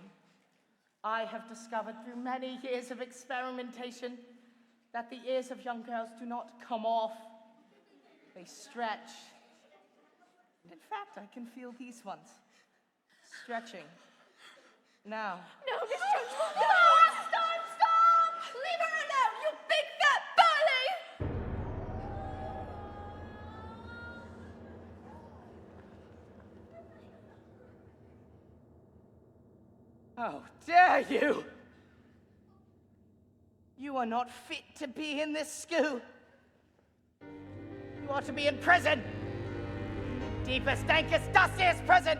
I have discovered through many years of experimentation that the ears of young girls do not come off. They stretch. In fact, I can feel these ones stretching. Now. No, Miss Trunchbull, no! Stop! Leave her alone, you big fat bully! How dare you! You are not fit to be in this school. You ought to be in prison. Deepest, dankest, dustiest prison.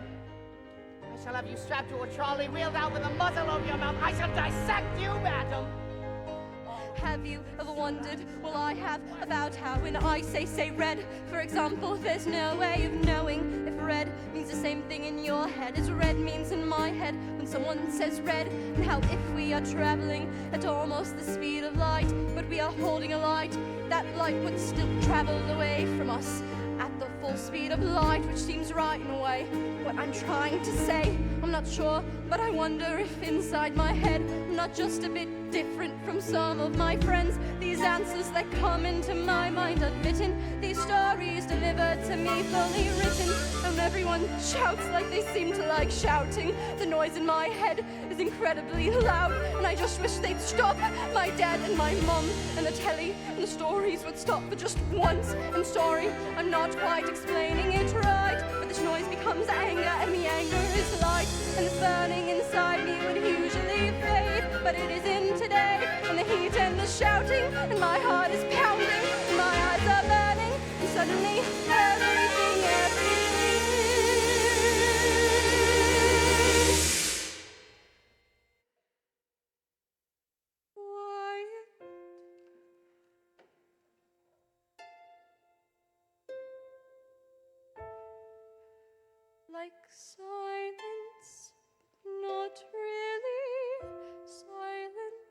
I shall have you strapped to a trolley, wheeled out with a muzzle over your mouth. I shall dissect you, madam. Have you ever wondered, well I have, about how when I say red, for example, there's no way of knowing if red means the same thing in your head as red means in my head when someone says red, and how if we are traveling at almost the speed of light, but we are holding a light, that light would still travel away from us at the full speed of light, which seems right in a way. What I'm trying to say, I'm not sure, but I wonder if inside my head I'm not just a bit different from some of my friends. These answers that come into my mind unbidden, these stories delivered to me fully written. And everyone shouts like they seem to like shouting. The noise in my head is incredibly loud, and I just wish they'd stop. My dad and my mum and the telly and the stories would stop for just once. I'm sorry, I'm not quite explaining it right, but this noise becomes anger, and the anger is light, and this burning inside me would usually fade, but it isn't today. And the heat and the shouting, and my heart is pounding, and my eyes are burning, and suddenly everything. Quiet. Like silence, but not really silent.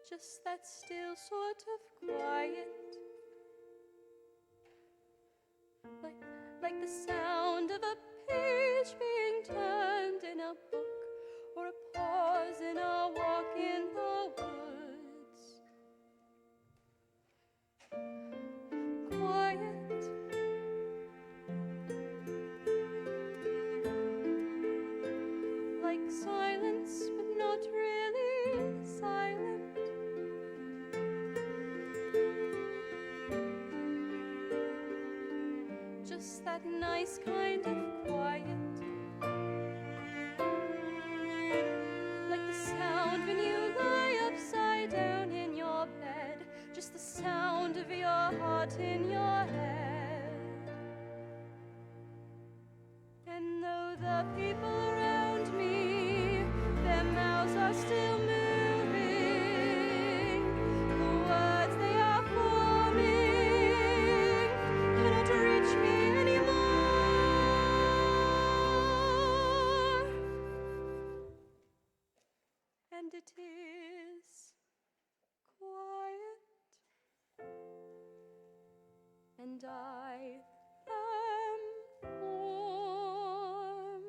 Just that still sort of quiet. Like the sound of a page being turned in a book, or a pause in a walk in the woods. Quiet. Like silence, but not really silent. Just that nice kind of quiet. Like the sound when you lie upside down in your bed. Just the sound of your heart in your head. And though the people around me, their mouths are still moving, the words they are forming cannot reach me anymore. And it is quiet, and I am warm,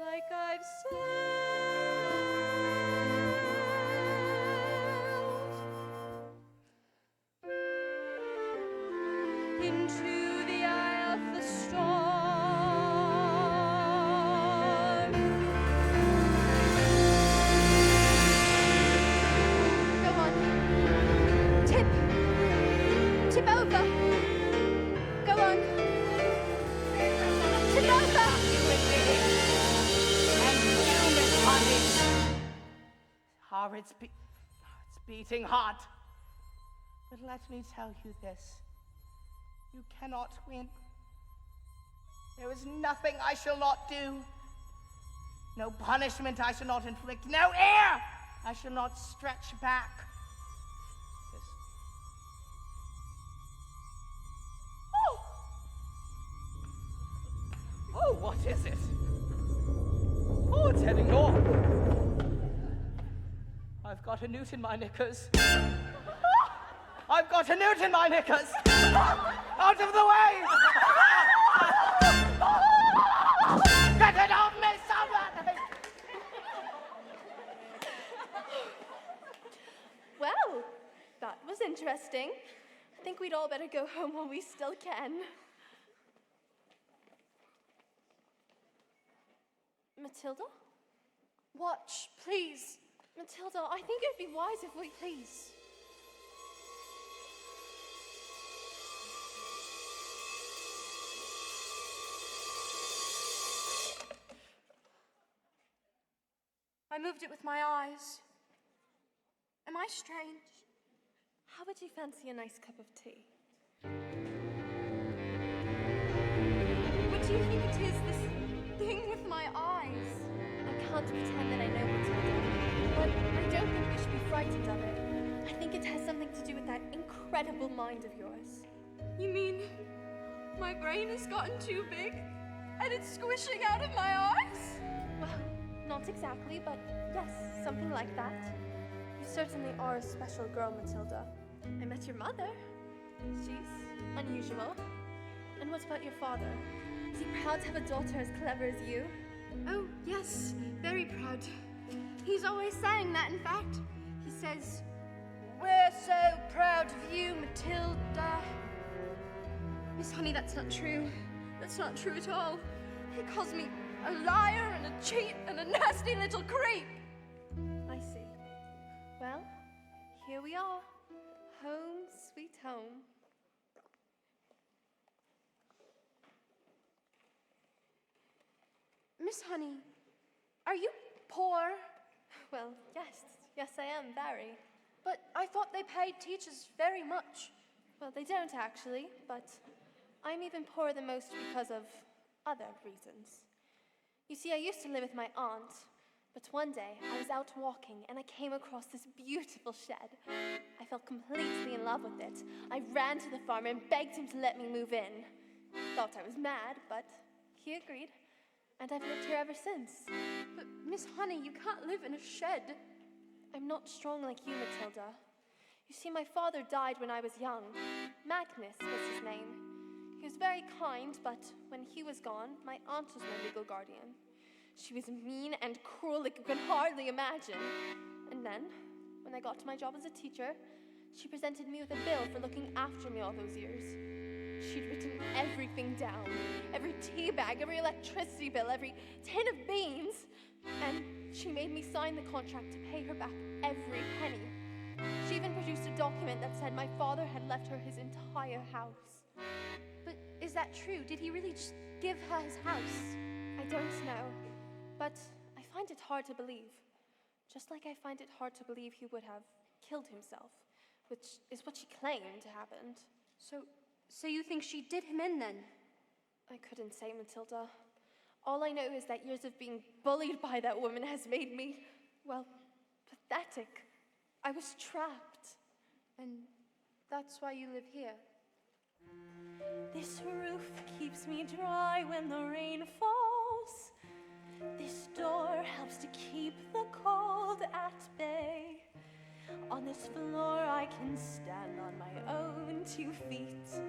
like I've sailed into the eye of the storm. Go on. Tip. Tip over. Go on. Tip over. And you, Miss Honey. It's beating hot. But let me tell you this. You cannot win. There is nothing I shall not do. No punishment I shall not inflict. No air I shall not stretch back. Yes. Oh, what is it? Oh, it's heading north. I've got a newt in my knickers. I've got a newt in my knickers. Out of the way! Get it off me, somebody! Well, that was interesting. I think we'd all better go home while we still can. Matilda? Watch, please. Matilda, I think it would be wise if we please. I moved it with my eyes. Am I strange? How would you fancy a nice cup of tea? What do you think it is, this thing with my eyes? I can't pretend that I know, Matilda, but I don't think we should be frightened of it. I think it has something to do with that incredible mind of yours. You mean my brain has gotten too big and it's squishing out of my eyes? Well, not exactly, but yes, something like that. You certainly are a special girl, Matilda. I met your mother. She's unusual. And what about your father? Is he proud to have a daughter as clever as you? Oh, yes, very proud. He's always saying that, in fact. He says, "We're so proud of you, Matilda." Miss Honey, that's not true. That's not true at all. He calls me a liar and a cheat and a nasty little creep. I see. Well, here we are. Home, sweet home. Miss Honey, are you poor? Well, yes I am, very. But I thought they paid teachers very much. Well, they don't actually, but I'm even poorer than most because of other reasons. You see, I used to live with my aunt, but one day I was out walking and I came across this beautiful shed. I fell completely in love with it. I ran to the farmer and begged him to let me move in. Thought I was mad, but he agreed, and I've lived here ever since. But Miss Honey, you can't live in a shed. I'm not strong like you, Matilda. You see, my father died when I was young. Magnus was his name. He was very kind, but when he was gone, my aunt was my legal guardian. She was mean and cruel like you can hardly imagine. And then, when I got to my job as a teacher, she presented me with a bill for looking after me all those years. She'd written everything down. Every tea bag, every electricity bill, every tin of beans. And she made me sign the contract to pay her back every penny. She even produced a document that said my father had left her his entire house. But is that true? Did he really just give her his house? I don't know, but I find it hard to believe. Just like I find it hard to believe he would have killed himself, which is what she claimed happened. So you think she did him in then? I couldn't say, Matilda. All I know is that years of being bullied by that woman has made me, well, pathetic. I was trapped. And that's why you live here? This roof keeps me dry when the rain falls. This door helps to keep the cold at bay. On this floor I can stand on my own 2 feet.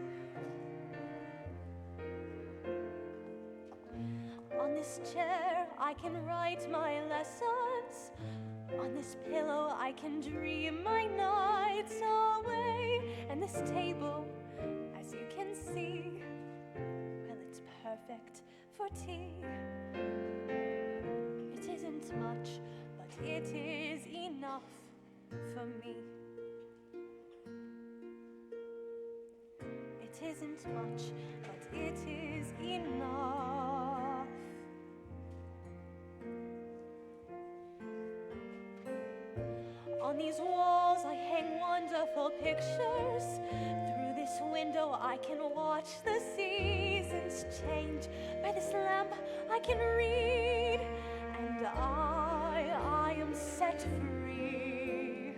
On this chair I can write my lessons. On this pillow I can dream my nights away. And this table, as you can see, well, it's perfect for tea. It isn't much, but it is enough for me. It isn't much, but it is enough. On these walls I hang wonderful pictures. Through this window I can watch the seasons change. By this lamp I can read, and I am set free.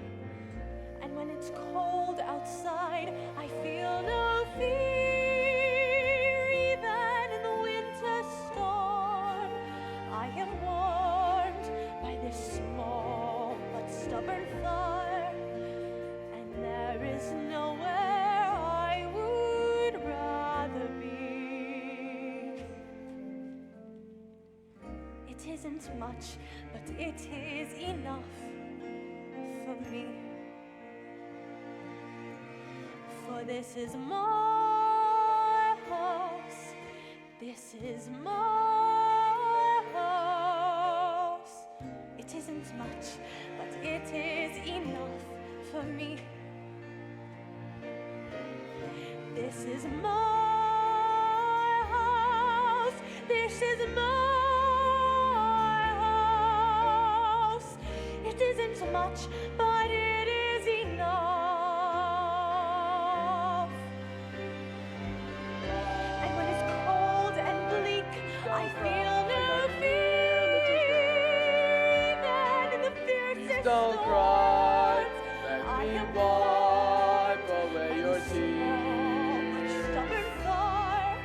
And when it's cold outside, I feel no fear. Even in the winter storm, I am warmed by this small but stubborn fire. And there is nowhere I would rather be. It isn't much, but it is enough for me. For this is my house, this is my house. It isn't much, but it is enough for me. This is my house, this is my house. It isn't much, but it is enough. And when it's cold and bleak, I feel no fear. Even in the fiercest Don't storms, cry, I let me am wipe warmed away by your the small but tears. stubborn fire.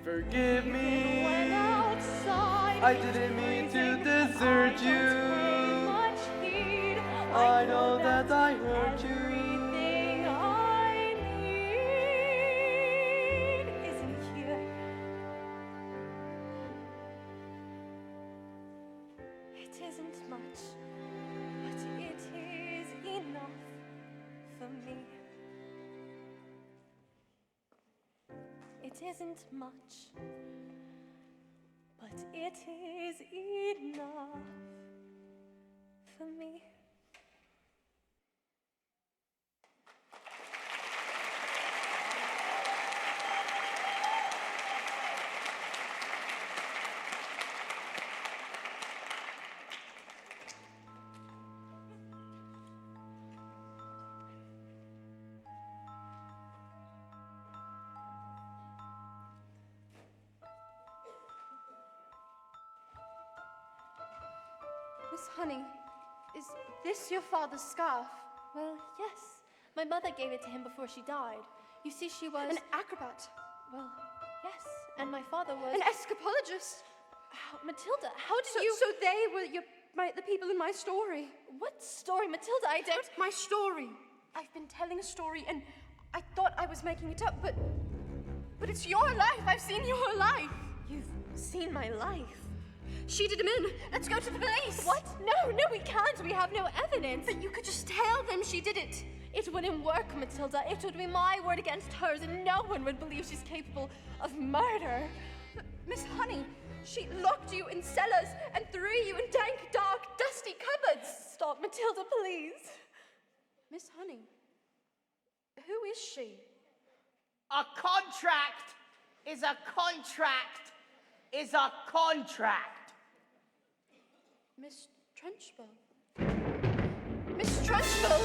Forgive When me, outside I didn't mean to desert I you. don't pay much heed. I know that I hurt you. Everything I need is in here. it isn't much, but it is enough for me. Miss Honey, is this your father's scarf? Well, yes. My mother gave it to him before she died. You see, she was... An acrobat? Well, yes. And my father was... An escapologist? Matilda, how did you... So they were the people in my story? What story, Matilda? I don't... My story. I've been telling a story and I thought I was making it up, but it's your life. I've seen your life. You've seen my life? She did him in. Let's go to the police. What? No, we can't. We have no evidence. But you could just tell them she did it. It wouldn't work, Matilda. It would be my word against hers, and no one would believe she's capable of murder. But Miss Honey, she locked you in cellars and threw you in dank, dark, dusty cupboards. Stop, Matilda, please. Miss Honey, who is she? A contract is a contract is a contract. Miss Trunchbull. Miss Trunchbull!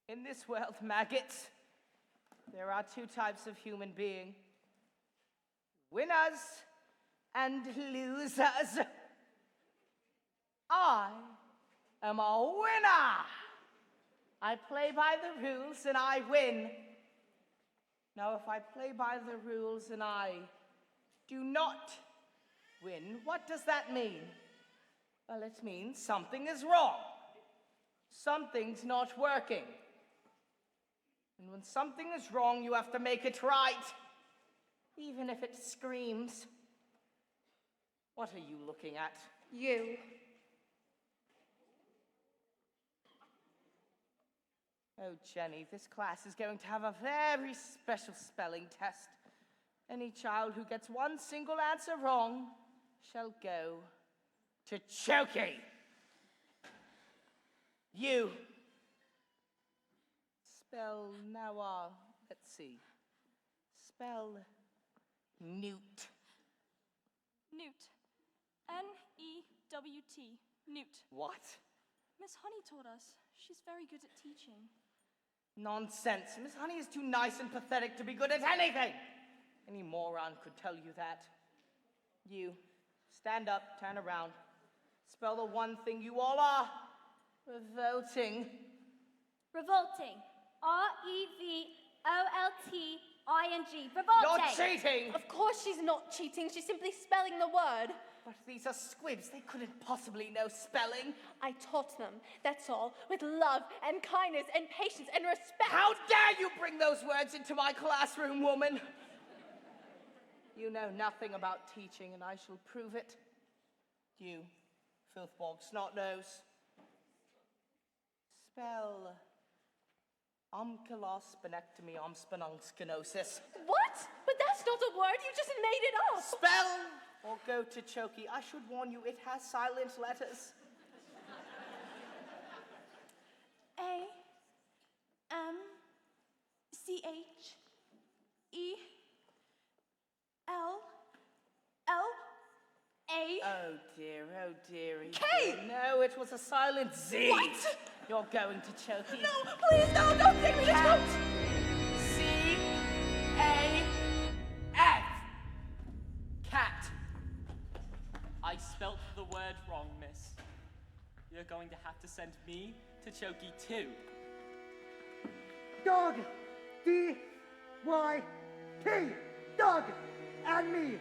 In this world, maggots, there are two types of human being. Winners and losers. I am a winner. I play by the rules and I win. Now, if I play by the rules and I do not win, what does that mean? Well, it means something is wrong. Something's not working. And when something is wrong, you have to make it right, even if it screams. What are you looking at? You. Oh, Jenny, this class is going to have a very special spelling test. Any child who gets one single answer wrong shall go to choking. You. Spell now, let's see. Spell newt. Newt. N-E-W-T. Newt. What? Miss Honey taught us. She's very good at teaching. Nonsense. Miss Honey is too nice and pathetic to be good at anything. Any moron could tell you that. You. Stand up, turn around. Spell the one thing you all are. Revolting. Revolting. R-E-V-O-L-T-I-N-G. Revolting. You're cheating! Of course she's not cheating. She's simply spelling the word. But these are squibs. They couldn't possibly know spelling. I taught them, that's all, with love and kindness and patience and respect. How dare you bring those words into my classroom, woman? You know nothing about teaching, and I shall prove it. You, filthbog, snot-nose. Spell Oncosplenectomy, omspenunskenosis. What? But that's not a word. You just made it up. Spell or go to Choky. I should warn you, it has silent letters. A-M-C-H-E-L-L-A. Oh dearie. K! No, it was a silent Z. What? You're going to Choky. No, please, no, don't take me to Cat. Choke. C-A-F. Cat. I spelt the word wrong, miss. You're going to have to send me to Choky too. Dog. D-Y-T. Dog. And me.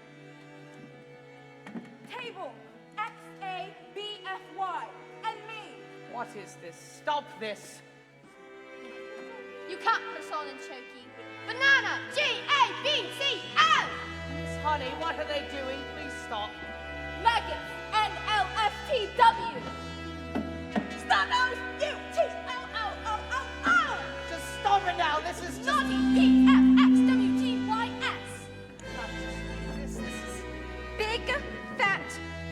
Table. X-A-B-F-Y. And me. What is this? Stop this. You can't put us all in Choky. Banana! G-A-B-C-O! Miss Honey, what are they doing? Please stop. Maggots. N-L-F-T-W. Stop those. U-T-L-L-O-O-O. Just stop it now. This is just... Naughty. P-F-X-W-T-Y-S. This is... Big, fat,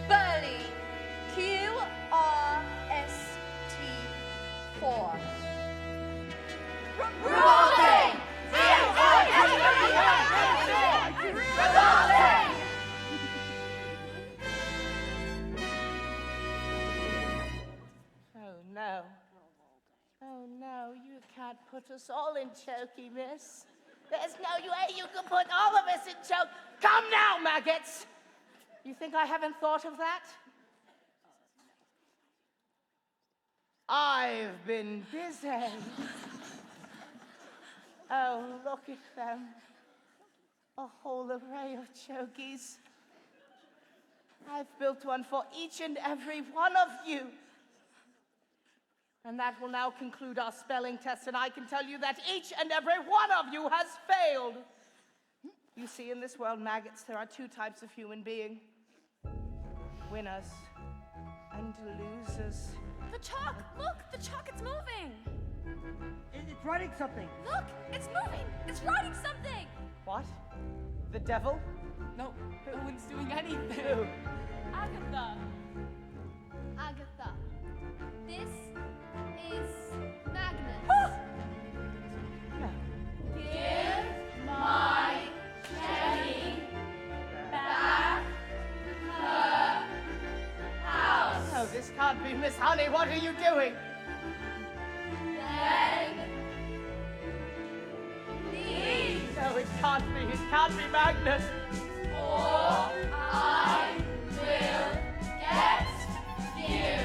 burly. Q-R-S-T-4. Revolting! Revolting! Oh, no. Oh, no, you can't put us all in Choky, miss. There's no way you can put all of us in Choky. Come now, maggots! You think I haven't thought of that? I've been busy. Oh, look at them. A whole array of Chokies. I've built one for each and every one of you. And that will now conclude our spelling test, and I can tell you that each and every one of you has failed. You see, in this world, maggots, there are two types of human being. Winners and losers. The chalk. Look, the chalk, it's moving. It's writing something. Look, it's moving. It's writing something. What? The devil? No one's doing anything. Who? Agatha. Agatha. This is Magnus. No. Give my Jenny back her house. No, this can't be Miss Honey. What are you doing? Then leave, No, it can't be. It can't be Magnus. or I will get you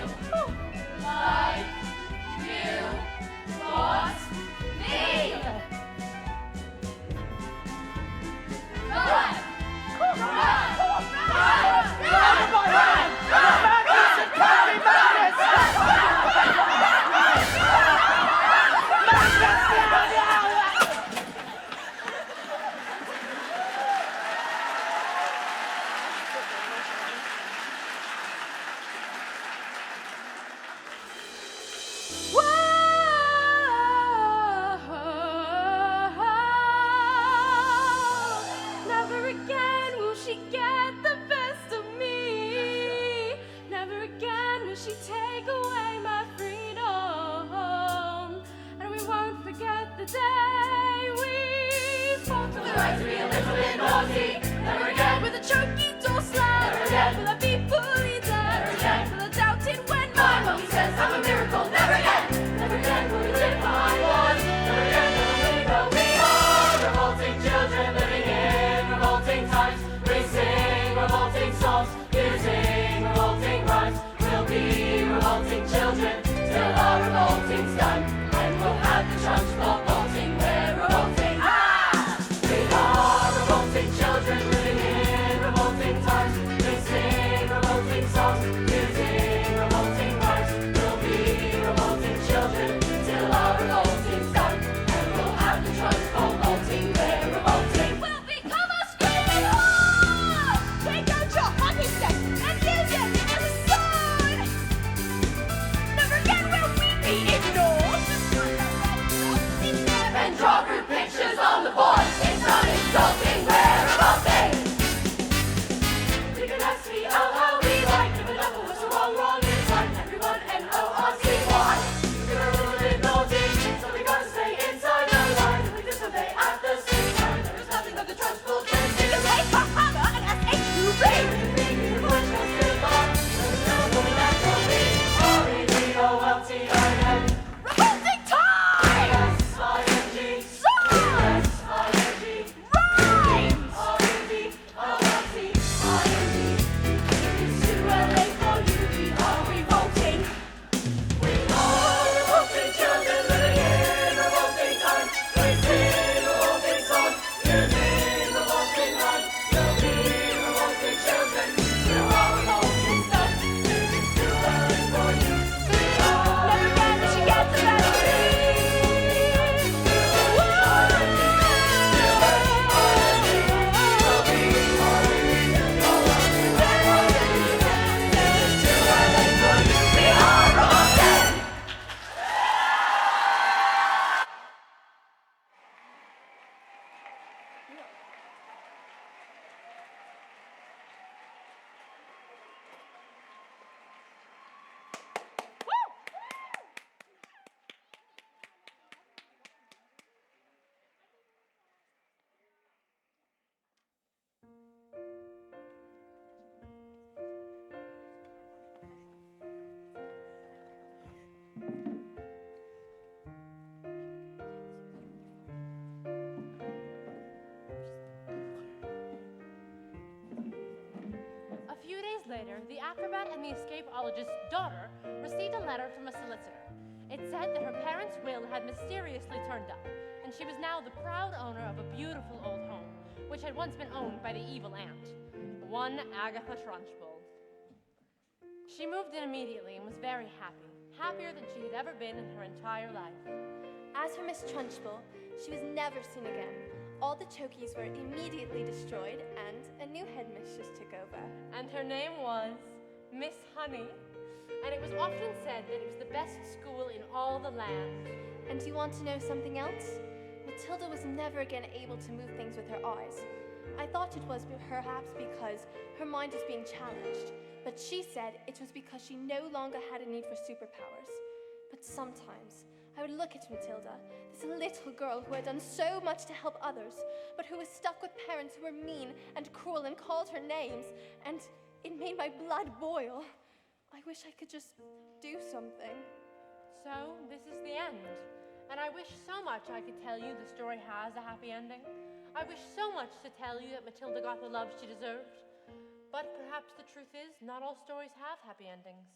like you got me. Run! Run! Run! Run! Magnus! It can't be Magnus! Magnus! Never again will she get the best of me. Never again will she take away my freedom. And we won't forget the day we fought for The right to be a little bit naughty. Never again. with a choky door slam. Never again. Will I be bullied down? Never again. Will I doubt it when My mommy says I'm a miracle. Never again. Never again will we live behind walls. Never again will we go. We are revolting children living in revolting times. We sing revolting songs, using revolting rhymes. We'll be revolting children till our revolting's done, and we'll have the chance for revolting. We're revolting. We are revolting children living in revolting times. We sing later, the acrobat and the escapologist's daughter received a letter from a solicitor. It said that her parents' will had mysteriously turned up, and she was now the proud owner of a beautiful old home, which had once been owned by the evil aunt, one Agatha Trunchbull. She moved in immediately and was very happy, happier than she had ever been in her entire life. As for Miss Trunchbull, she was never seen again. All the chokies were immediately destroyed, and a new headmistress took over. And her name was Miss Honey, and it was often said that it was the best school in all the land. And do you want to know something else? Matilda was never again able to move things with her eyes. I thought it was perhaps because her mind was being challenged, but she said it was because she no longer had a need for superpowers. But sometimes I would look at Matilda, this little girl who had done so much to help others, but who was stuck with parents who were mean and cruel and called her names, and it made my blood boil. I wish I could just do something. So, this is the end. And I wish so much I could tell you the story has a happy ending. I wish so much to tell you that Matilda got the love she deserved. But perhaps the truth is, not all stories have happy endings.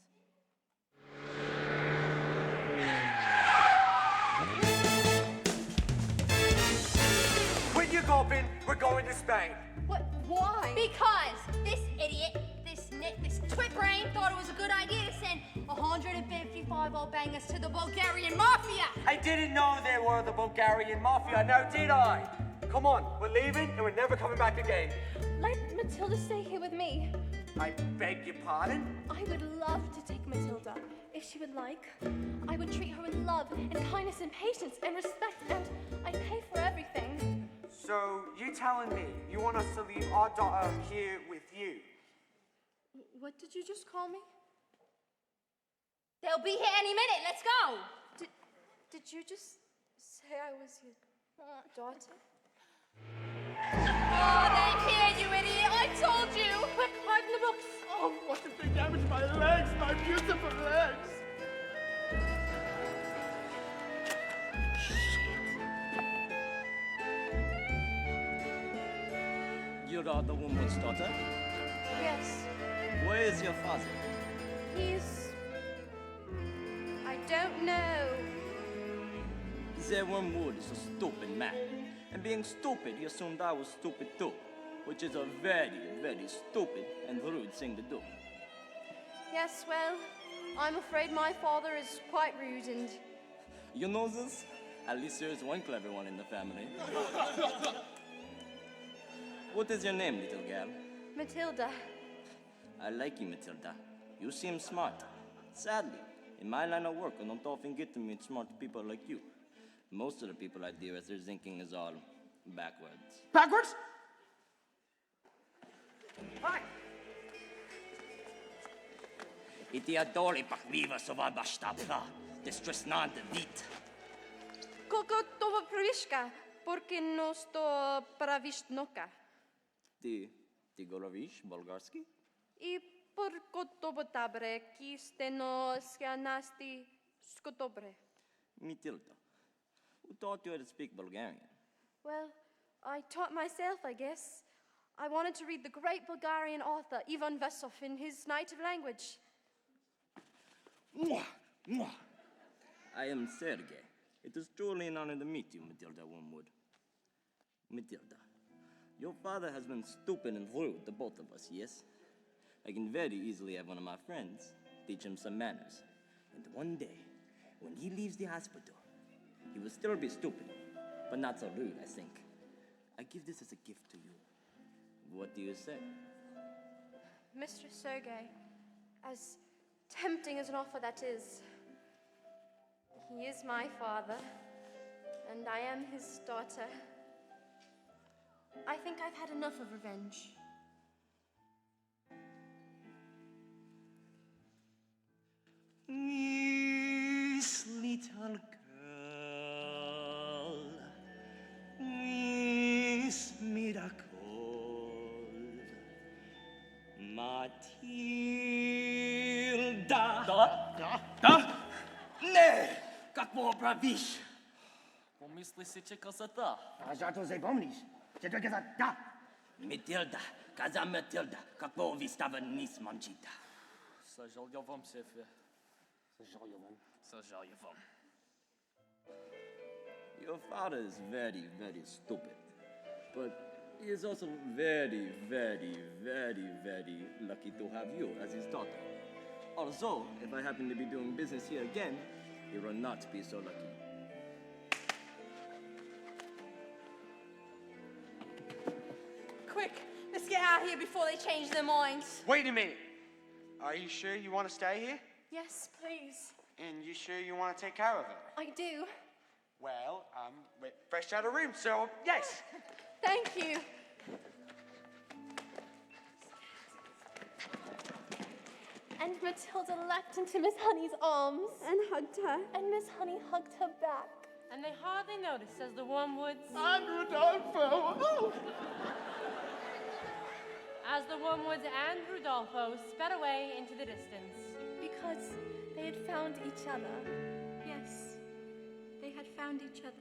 When you're gulping, we're going to Spain. What? Why? Because this idiot, this twit brain, thought it was a good idea to send 155 old bangers to the Bulgarian mafia. I didn't know they were the Bulgarian mafia, now did I? Come on, we're leaving and we're never coming back again. Let Matilda stay here with me. I beg your pardon? I would love to take Matilda, if she would like. I would treat her with love and kindness and patience and respect, and I'd pay for everything. So, you telling me you want us to leave our daughter here with you? What did you just call me? They'll be here any minute. Let's go. Did you just say I was your daughter? Oh, they're here, you idiot. I told you. Quick, harden the books. Oh, what if they damage my legs, my beautiful legs? You are the woman's daughter? Yes. Where is your father? I don't know. The wormwood is a stupid man. And being stupid, he assumed I was stupid too. Which is a very, very stupid and rude thing to do. Yes, well, I'm afraid my father is quite rude and... You know this? At least there's one clever one in the family. What is your name, little girl? Matilda. I like you, Matilda. You seem smart. Sadly, in my line of work, I don't often get to meet smart people like you. Most of the people I deal with, their thinking is all backwards. Backwards? Hi! Itiadori pakviva sova bastapla, destresnante vit. Koliko to praviška, porque no sto pravišnoka. Ti govoriš bolgarski? I porko to botabre, ki ste no skanasti skotobre. Matilda, who taught you how to speak Bulgarian? Well, I taught myself, I guess. I wanted to read the great Bulgarian author, Ivan Vesov, in his native language. Mwah, mwah. I am Sergei. It is truly an honor to meet you, Matilda Wormwood. Matilda, your father has been stupid and rude to both of us, yes? I can very easily have one of my friends teach him some manners. And one day, when he leaves the hospital, he will still be stupid, but not so rude, I think. I give this as a gift to you. What do you say? Mr. Sergei, as tempting as an offer that is, he is my father, and I am his daughter. I think I've had enough of revenge. This little girl, this miracle, Matilda. Да? Не! Какво правиш? Помисли си, че красота. Зато запомниш, че той каза да. Matilda, kaza Matilda, kako vistava nis manchita. Sažaljovom, Sefia. Sažaljovom. Your father is very, very stupid. But he is also very, very, very, very lucky to have you as his daughter. Also, if I happen to be doing business here again, he will not be so lucky. Quick, let's get out of here before they change their minds. Wait a minute. Are you sure you want to stay here? Yes, please. And you sure you want to take care of her? I do. Well, we're fresh out of room, so yes. Thank you. And Matilda leapt into Miss Honey's arms. And hugged her. And Miss Honey hugged her back. And they hardly noticed as the wormwoods... And Rodolfo! Oh. As the wormwoods and Rudolfo sped away into the distance. Because they had found each other. Yes, they had found each other.